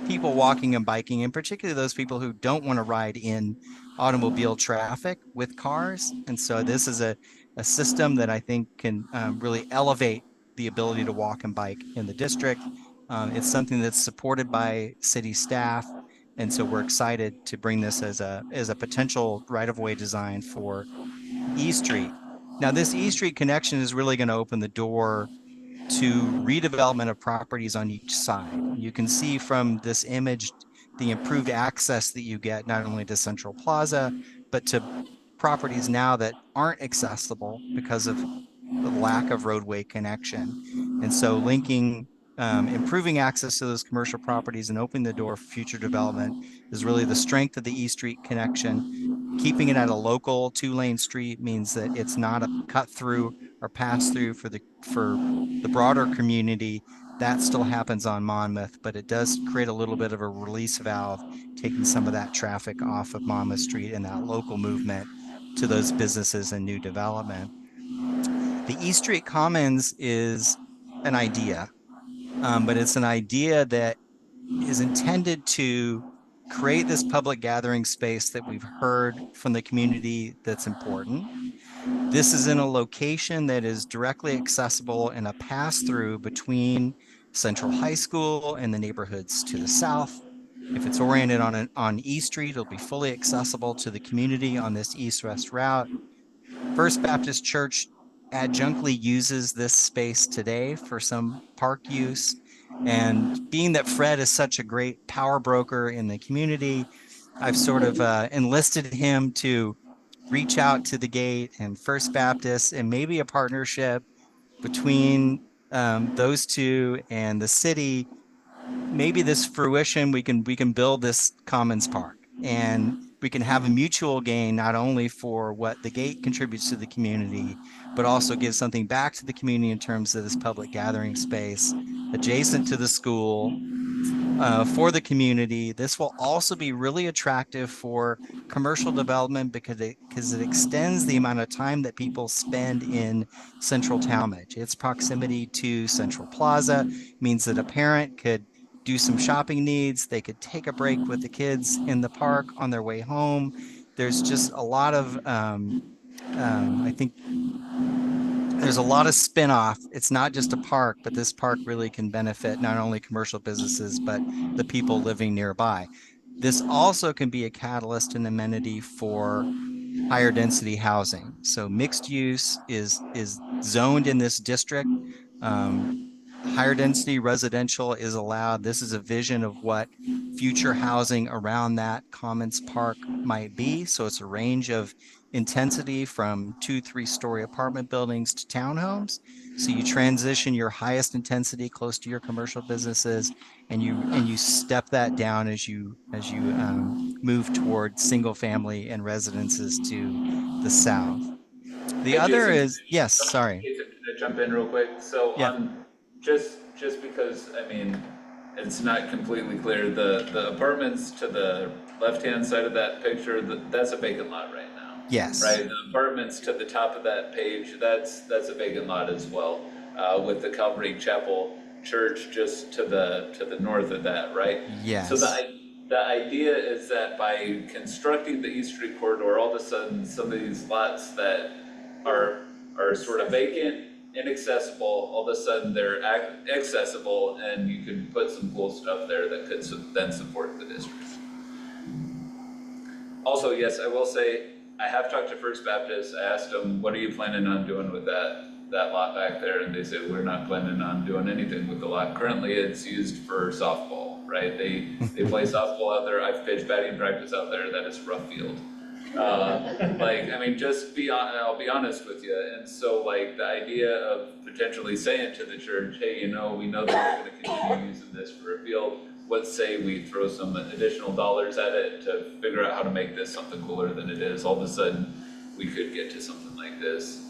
people walking and biking, and particularly those people who don't want to ride in automobile traffic with cars. And so this is a system that I think can really elevate the ability to walk and bike in the district. It's something that's supported by city staff. And so we're excited to bring this as a potential right-of-way design for E Street. Now, this E Street connection is really going to open the door to redevelopment of properties on each side. You can see from this image the improved access that you get not only to Central Plaza, but to properties now that aren't accessible because of the lack of roadway connection. And so linking, improving access to those commercial properties and opening the door for future development is really the strength of the E Street connection. Keeping it at a local 2-lane street means that it's not a cut through or pass through for the broader community. That still happens on Monmouth, but it does create a little bit of a release valve, taking some of that traffic off of Monmouth Street and that local movement to those businesses and new development. The East Street Commons is an idea, but it's an idea that is intended to create this public gathering space that we've heard from the community that's important. This is in a location that is directly accessible in a pass-through between Central High School and the neighborhoods to the south. If it's oriented on E Street, it'll be fully accessible to the community on this east-west route. First Baptist Church adjunctly uses this space today for some park use. And being that Fred is such a great power broker in the community, I've sort of enlisted him to reach out to the Gate and First Baptist and maybe a partnership between those two and the city. Maybe this fruition, we can build this Commons Park, and we can have a mutual gain, not only for what the Gate contributes to the community, but also give something back to the community in terms of this public gathering space adjacent to the school, for the community. This will also be really attractive for commercial development because it extends the amount of time that people spend in Central Talmadge. Its proximity to Central Plaza means that a parent could do some shopping needs. They could take a break with the kids in the park on their way home. There's just a lot of, I think there's a lot of spin-off. It's not just a park, but this park really can benefit not only commercial businesses, but the people living nearby. This also can be a catalyst and amenity for higher density housing. So mixed use is zoned in this district. Higher density residential is allowed. This is a vision of what future housing around that Commons Park might be. So it's a range of intensity from 2-3 story apartment buildings to townhomes. So you transition your highest intensity close to your commercial businesses, and you step that down as you move toward single family and residences to the south. The other is, yes, sorry. To jump in real quick. So yeah. Just because, I mean, it's not completely clear, the apartments to the left-hand side of that picture, that's a vacant lot right now. Yes. Right, the apartments to the top of that page, that's a vacant lot as well, with the Calvary Chapel Church just to the north of that, right? Yes. So the idea is that by constructing the East Street corridor, all of a sudden some of these lots that are sort of vacant, inaccessible, all of a sudden they're accessible, and you can put some cool stuff there that could then support the district. Also, yes, I will say, I have talked to First Baptist. I asked them, what are you planning on doing with that lot back there? And they said, we're not planning on doing anything with the lot. Currently, it's used for softball, right? They play softball out there. I've pitched batting practice out there. That is rough field. I mean, I'll be honest with you. And so like the idea of potentially saying to the church, hey, we know that we're going to continue using this for a field. Let's say we throw some additional dollars at it to figure out how to make this something cooler than it is. All of a sudden, we could get to something like this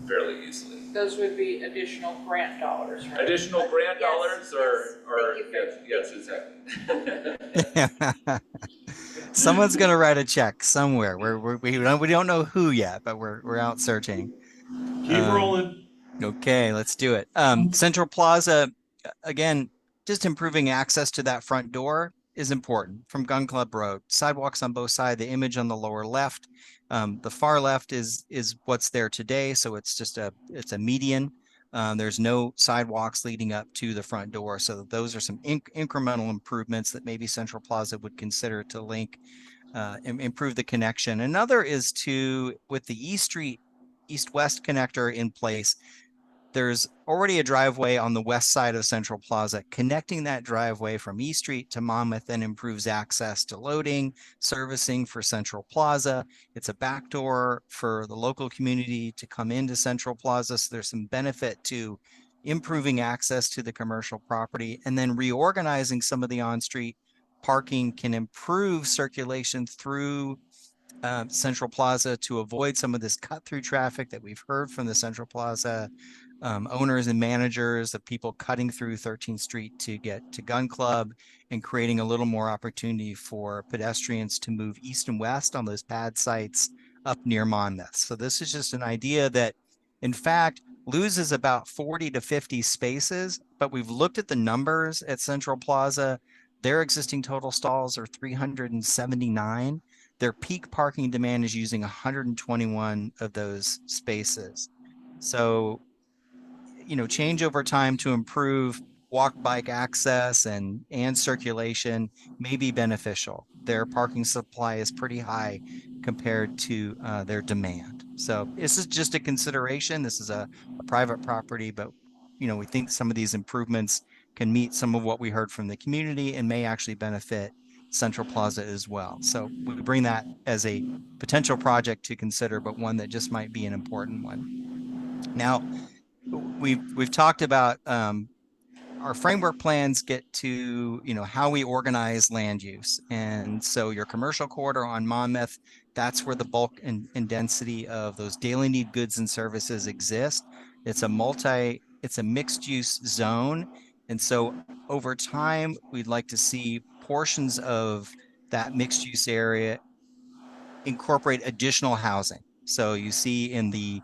fairly easily. Those would be additional grant dollars, right? Additional grant dollars, or yes, exactly. Someone's gonna write a check somewhere. We don't know who yet, but we're out searching. Keep rolling. Okay, let's do it. Central Plaza, again, just improving access to that front door is important from Gun Club Road. Sidewalks on both sides. The image on the lower left, the far left is what's there today. So it's a median. There's no sidewalks leading up to the front door. So those are some incremental improvements that maybe Central Plaza would consider to link, improve the connection. Another is with the East Street, East-West connector in place, there's already a driveway on the west side of Central Plaza. Connecting that driveway from East Street to Monmouth then improves access to loading, servicing for Central Plaza. It's a backdoor for the local community to come into Central Plaza. So there's some benefit to improving access to the commercial property, and then reorganizing some of the on-street parking can improve circulation through Central Plaza to avoid some of this cut-through traffic that we've heard from the Central Plaza owners and managers of people cutting through 13th Street to get to Gun Club, and creating a little more opportunity for pedestrians to move east and west on those pad sites up near Monmouth. So this is just an idea that, in fact, loses about 40 to 50 spaces, but we've looked at the numbers at Central Plaza. Their existing total stalls are 379. Their peak parking demand is using 121 of those spaces. So, change over time to improve walk bike access and circulation may be beneficial. Their parking supply is pretty high compared to their demand. So this is just a consideration. This is a private property, but we think some of these improvements can meet some of what we heard from the community and may actually benefit Central Plaza as well. So we bring that as a potential project to consider, but one that just might be an important one. Now, we've talked about our framework plans get to how we organize land use, and so your commercial corridor on Monmouth, that's where the bulk and density of those daily need goods and services exist. It's a mixed use zone, And so over time, we'd like to see portions of that mixed use area incorporate additional housing. So you see in the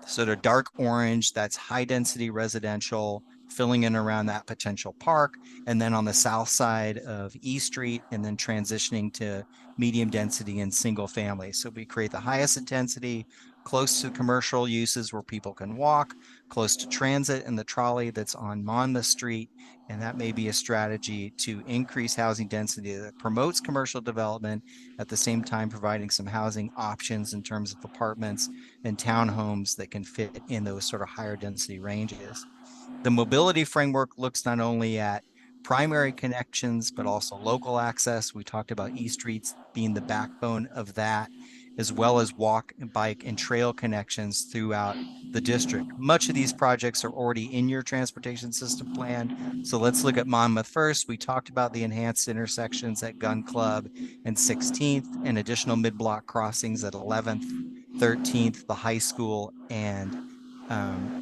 sort of dark orange, that's high density residential filling in around that potential park. And then on the south side of E Street, and then transitioning to medium density and single family. So we create the highest intensity close to commercial uses where people can walk, close to transit and the trolley that's on Monmouth Street. And that may be a strategy to increase housing density that promotes commercial development, at the same time providing some housing options in terms of apartments and townhomes that can fit in those sort of higher density ranges. The mobility framework looks not only at primary connections, but also local access. We talked about E Streets being the backbone of that, as well as walk and bike and trail connections throughout the district. Much of these projects are already in your transportation system plan. So let's look at Monmouth first. We talked about the enhanced intersections at Gun Club and 16th, and additional mid-block crossings at 11th, 13th, the high school, and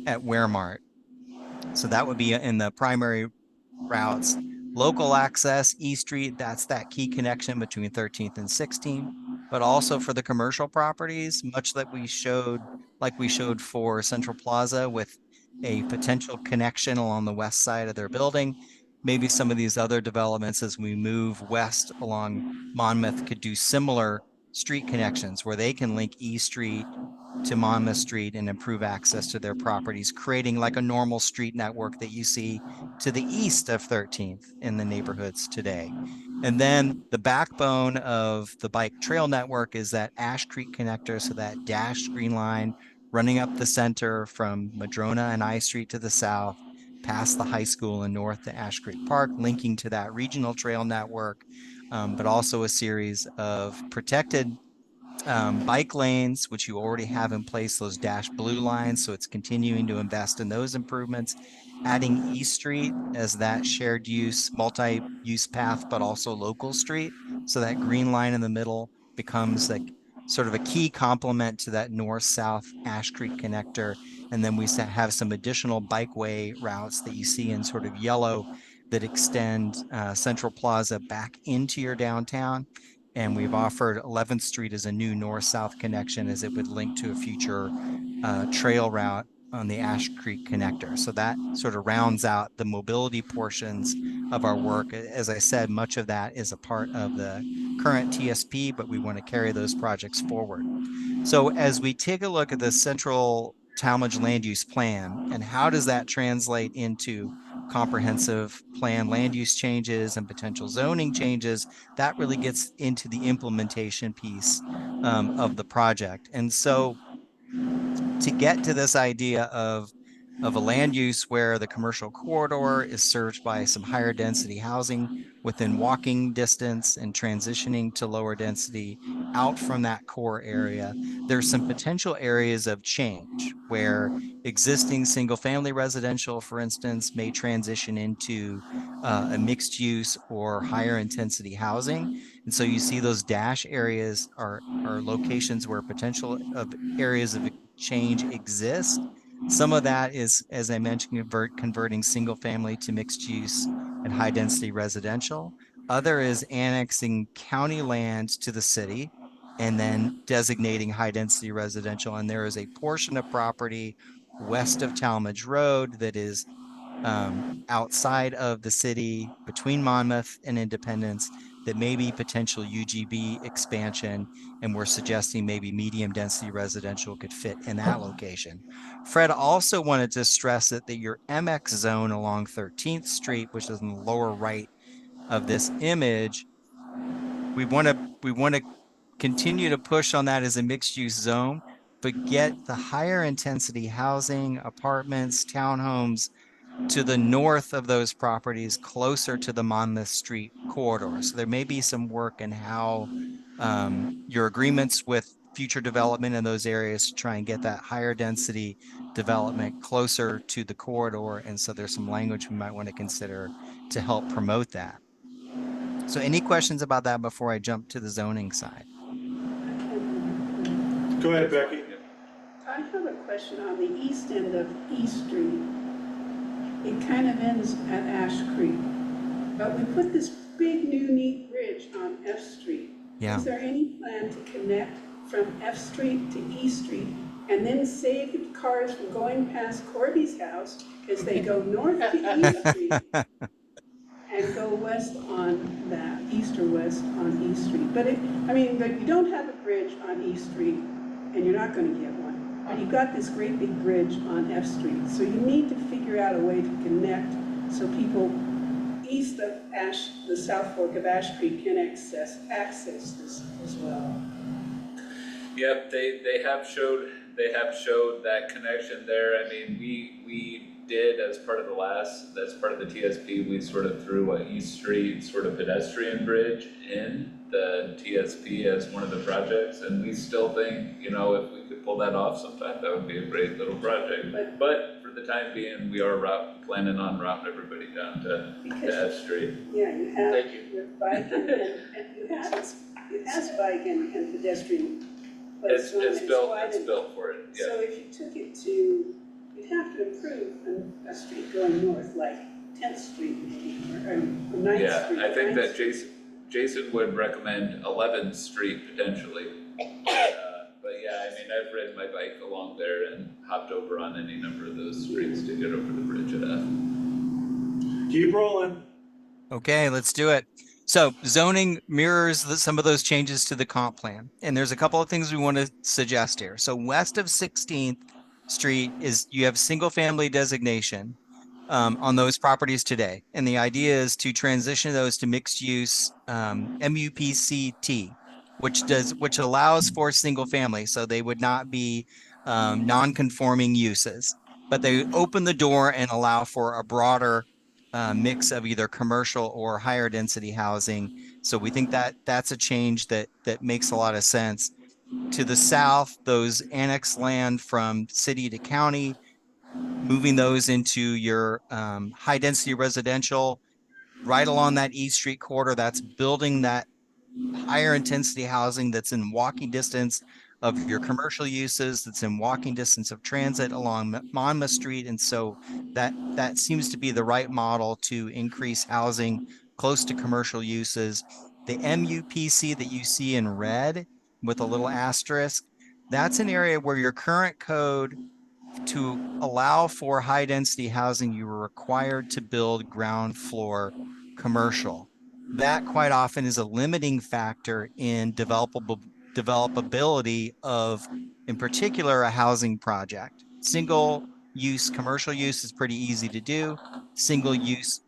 at Waremart. So that would be in the primary routes. Local access, E Street, that's that key connection between 13th and 16th, but also for the commercial properties, much that we showed, like we showed for Central Plaza, with a potential connection along the west side of their building. Maybe some of these other developments as we move west along Monmouth could do similar street connections where they can link E Street to Monmouth Street and improve access to their properties, creating like a normal street network that you see to the east of 13th in the neighborhoods today. And then the backbone of the bike trail network is that Ash Creek connector, so that dashed green line running up the center from Madrona and I Street to the south, past the high school and north to Ash Creek Park, linking to that regional trail network, but also a series of protected bike lanes, which you already have in place, those dashed blue lines. So it's continuing to invest in those improvements, adding E Street as that shared use, multi-use path, but also local street. So that green line in the middle becomes like sort of a key complement to that north-south Ash Creek connector. And then we have some additional bikeway routes that you see in sort of yellow that extend Central Plaza back into your downtown. And we've offered 11th Street as a new north-south connection, as it would link to a future trail route on the Ash Creek connector. So that sort of rounds out the mobility portions of our work. As I said, much of that is a part of the current TSP, but we want to carry those projects forward. So as we take a look at the Central Talmadge land use plan, and how does that translate into comprehensive plan land use changes and potential zoning changes, that really gets into the implementation piece of the project. And so to get to this idea of a land use where the commercial corridor is served by some higher density housing within walking distance and transitioning to lower density out from that core area, there's some potential areas of change where existing single family residential, for instance, may transition into a mixed use or higher intensity housing. And so you see those dash areas are locations where potential of areas of change exist. Some of that is, as I mentioned, converting single family to mixed use and high density residential. Other is annexing county land to the city and then designating high density residential. And there is a portion of property west of Talmadge Road that is outside of the city between Monmouth and Independence that may be potential UGB expansion, and we're suggesting maybe medium density residential could fit in that location. Fred also wanted to stress that your MX zone along 13th Street, which is in the lower right of this image, we want to continue to push on that as a mixed use zone, but get the higher intensity housing, apartments, townhomes to the north of those properties, closer to the Monmouth Street corridor. So there may be some work in how your agreements with future development in those areas to try and get that higher density development closer to the corridor. And so there's some language we might want to consider to help promote that. So any questions about that before I jump to the zoning side? Go ahead, Becky. I have a question on the east end of E Street. it kind of ends at Ash Creek. But we put this big new neat bridge on F Street. Yeah. Is there any plan to connect from F Street to E Street and then save the cars from going past Corby's house as they go north to E Street and go west on that, east or west on E Street? But you don't have a bridge on E Street and you're not going to get one. But you've got this great big bridge on F Street. So you need to figure out a way to connect so people east of the South Fork of Ash Creek can access this as well. Yep, they have showed that connection there. I mean, we did as part of the TSP, we sort of threw a East Street sort of pedestrian bridge in the TSP as one of the projects, and we still think, if we could pull that off sometime, that would be a great little project. But for the time being, we are planning on routing everybody down to F Street. Yeah, you have with bike and it has bike and pedestrian. But It's wide built for it, yeah. So if you took it to, you'd have to improve a street going north, like 10th Street maybe, or 9th Street. Yeah, I think 9th that Street. Jason would recommend 11th Street potentially. But yeah, I mean, I've ridden my bike along there and hopped over on any number of those streets to get over the bridge at F. Keep rolling. Okay, let's do it. So zoning mirrors some of those changes to the comp plan. And there's a couple of things we want to suggest here. So west of 16th Street you have single family designation on those properties today. And the idea is to transition those to mixed use MUPCT, which allows for single family. So they would not be non-conforming uses, but they open the door and allow for a broader mix of either commercial or higher density housing. So we think that that's a change that makes a lot of sense. To the south, those annexed land from city to county, moving those into your high density residential right along that East Street corridor, that's building that higher intensity housing that's in walking distance of your commercial uses, that's in walking distance of transit along Monmouth Street. And so that seems to be the right model to increase housing close to commercial uses. The MUPC that you see in red with a little asterisk, that's an area where your current code, to allow for high density housing, you were required to build ground floor commercial. That quite often is a limiting factor in developability of, in particular, a housing project. Single use commercial use is pretty easy to do. Single use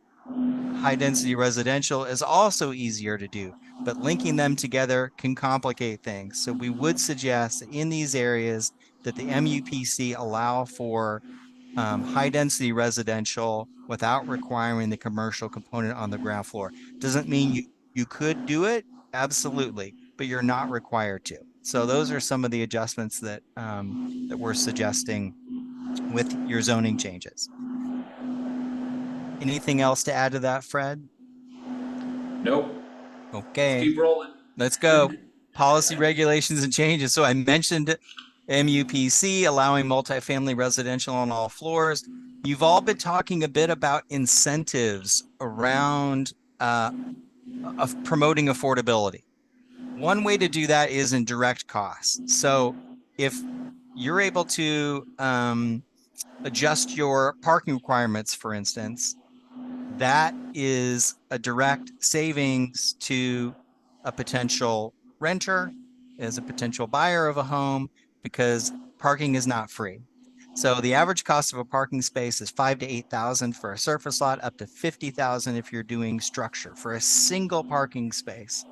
high density residential is also easier to do, but linking them together can complicate things. So we would suggest that in these areas that the MUPC allow for high density residential without requiring the commercial component on the ground floor. Doesn't mean you could do it, absolutely, but you're not required to. So those are some of the adjustments that that we're suggesting with your zoning changes. Anything else to add to that, Fred? Nope. Okay. Keep rolling. Let's go. Policy, regulations, and changes. So I mentioned MUPC, allowing multifamily residential on all floors. You've all been talking a bit about incentives around of promoting affordability. One way to do that is in direct costs. So if you're able to adjust your parking requirements, for instance, that is a direct savings to a potential renter, as a potential buyer of a home, because parking is not free. So the average cost of a parking space is $5,000 to $8,000 for a surface lot, up to $50,000 if you're doing structure for a single parking space.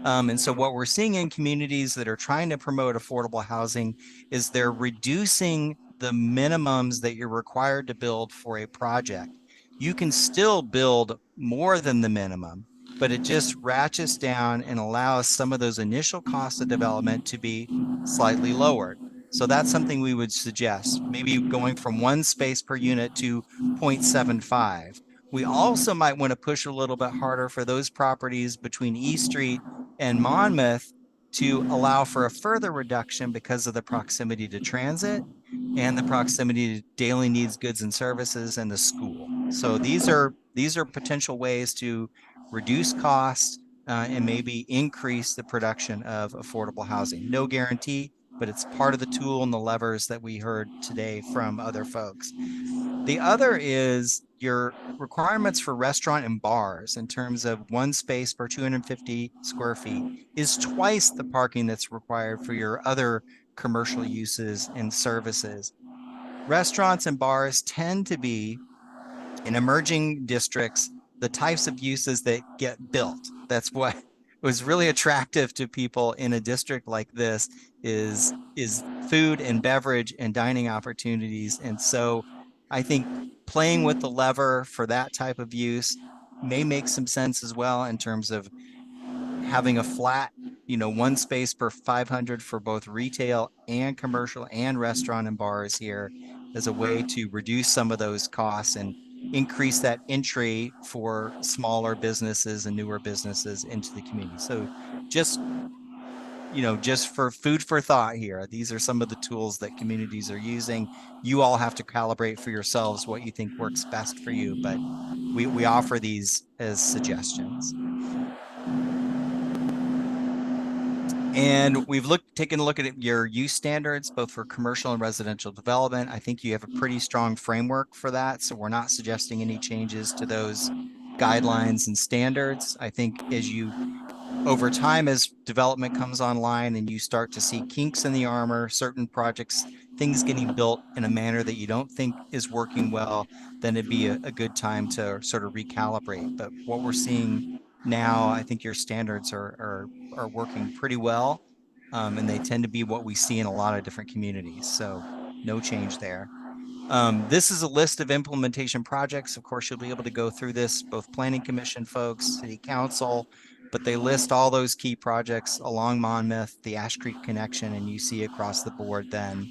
And so what we're seeing in communities that are trying to promote affordable housing is they're reducing the minimums that you're required to build for a project. You can still build more than the minimum, but it just ratchets down and allows some of those initial costs of development to be slightly lowered. So that's something we would suggest, maybe going from 1 space per unit to 0.75. We also might want to push a little bit harder for those properties between E Street and Monmouth to allow for a further reduction because of the proximity to transit and the proximity to daily needs, goods, and services, and the school. So these are potential ways to reduce costs and maybe increase the production of affordable housing. No guarantee, but it's part of the tool and the levers that we heard today from other folks. The other is your requirements for restaurant and bars in terms of one space per 250 square feet is twice the parking that's required for your other commercial uses and services. Restaurants and bars tend to be in emerging districts the types of uses that get built. That's what was really attractive to people in a district like this is food and beverage and dining opportunities. And so I think playing with the lever for that type of use may make some sense as well in terms of having a flat, one space per 500 for both retail and commercial and restaurant and bars here as a way to reduce some of those costs and increase that entry for smaller businesses and newer businesses into the community. So just for food for thought here, these are some of the tools that communities are using. You all have to calibrate for yourselves what you think works best for you, but we offer these as suggestions. And we've taken a look at your use standards, both for commercial and residential development. I think you have a pretty strong framework for that. So we're not suggesting any changes to those guidelines and standards. I think over time, as development comes online and you start to see kinks in the armor, certain projects, things getting built in a manner that you don't think is working well, then it'd be a good time to sort of recalibrate. But what we're seeing now, I think your standards are working pretty well, and they tend to be what we see in a lot of different communities. So no change there. This is a list of implementation projects. Of course, you'll be able to go through this, both Planning Commission folks, City Council, but they list all those key projects along Monmouth, the Ash Creek connection, and you see across the board then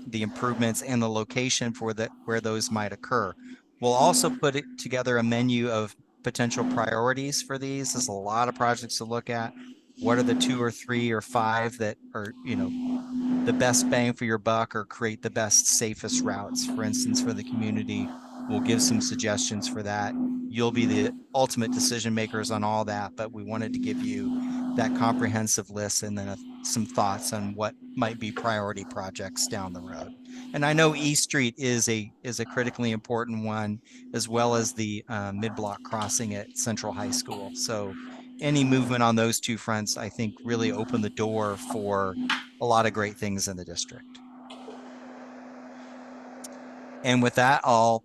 the improvements and the location for where those might occur. We'll also put together a menu of potential priorities for these. There's a lot of projects to look at. What are the 2 or 3 or 5 that are, the best bang for your buck or create the best, safest routes, for instance, for the community? We'll give some suggestions for that. You'll be the ultimate decision makers on all that, but we wanted to give you that comprehensive list and then some thoughts on what might be priority projects down the road. And I know East Street is a critically important one, as well as the mid-block crossing at Central High School. So any movement on those two fronts, I think, really open the door for a lot of great things in the district. And with that, I'll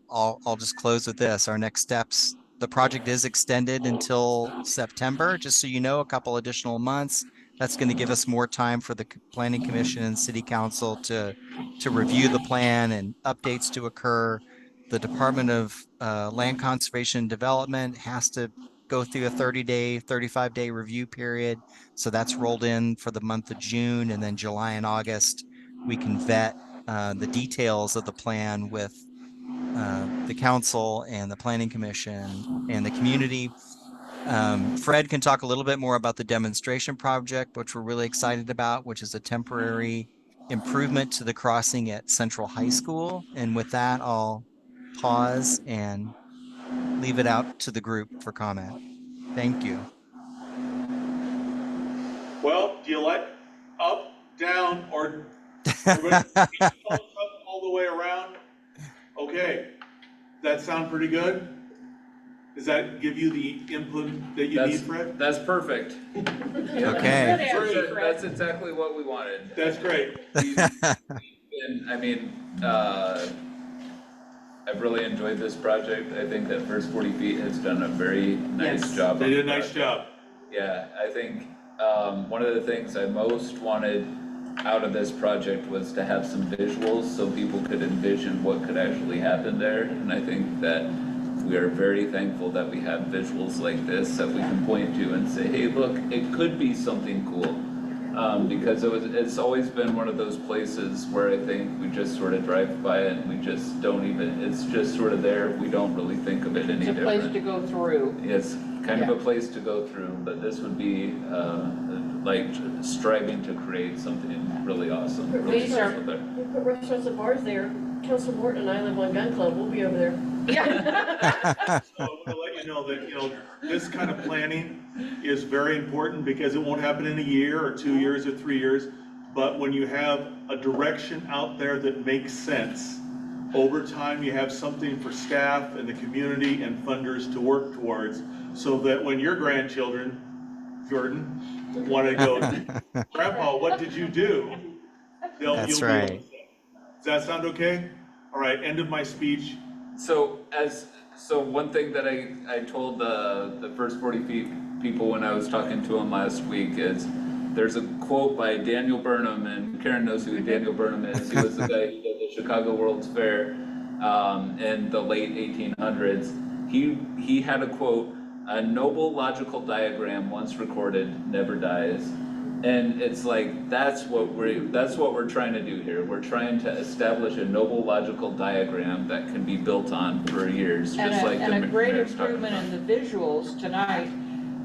just close with this. Our next steps, the project is extended until September, just so you know, a couple additional months. That's going to give us more time for the Planning Commission and City Council to review the plan and updates to occur. The Department of Land Conservation and Development has to go through a 35-day review period. So that's rolled in for the month of June, and then July and August, we can vet the details of the plan with the council and the Planning Commission and the community. Fred can talk a little bit more about the demonstration project, which we're really excited about, which is a temporary improvement to the crossing at Central High School. And with that, I'll pause and leave it out to the group for comment. Thank you. Well, do you like up, down, or all the way around? Okay, that sound pretty good? Does that give you the input that you need, Fred? That's perfect. Okay. That's exactly what we wanted. That's great. I've really enjoyed this project. I think that First 40 Feet has done a very nice job. They did a nice job. Yeah, I think one of the things I most wanted out of this project was to have some visuals so people could envision what could actually happen there. And I think that we are very thankful that we have visuals like this that we can point to and say, hey, look, it could be something cool. Because it's always been one of those places where I think we just sort of drive by it and we just don't even, it's just sort of there. We don't really think of it any different. It's a place to go through. It's kind of a place to go through, but this would be like striving to create something really awesome. Really You put restaurants and bars there, Council Morton and I live on Gun Club, we'll be over there. Yeah. So I want to let you know that, this kind of planning is very important because it won't happen in a year or 2 years or 3 years. But when you have a direction out there that makes sense, over time you have something for staff and the community and funders to work towards, so that when your grandchildren, Jordan, want to go, Grandpa, what did you do? That's you'll be able to right. say. Does that sound okay? All right, end of my speech. So one thing that I told the first 40 feet people when I was talking to them last week is there's a quote by Daniel Burnham, and Karen knows who Daniel Burnham is. He was the guy who did the Chicago World's Fair in the late 1800s. He had a quote: "A noble logical diagram once recorded never dies." And it's like that's what we're trying to do here. We're trying to establish a noble logical diagram that can be built on for years, just like And a the great mayor's talking improvement about. in the visuals tonight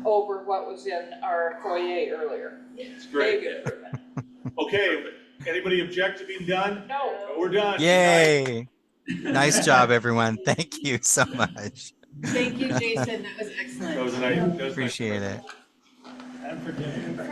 over what was in our foyer earlier. It's great. Big improvement. Okay, anybody object to being done? No. We're done. Yay. Nice job, everyone. Thank you so much. Thank you, Jason, that was excellent. That was a nice. Appreciate it. And for dinner.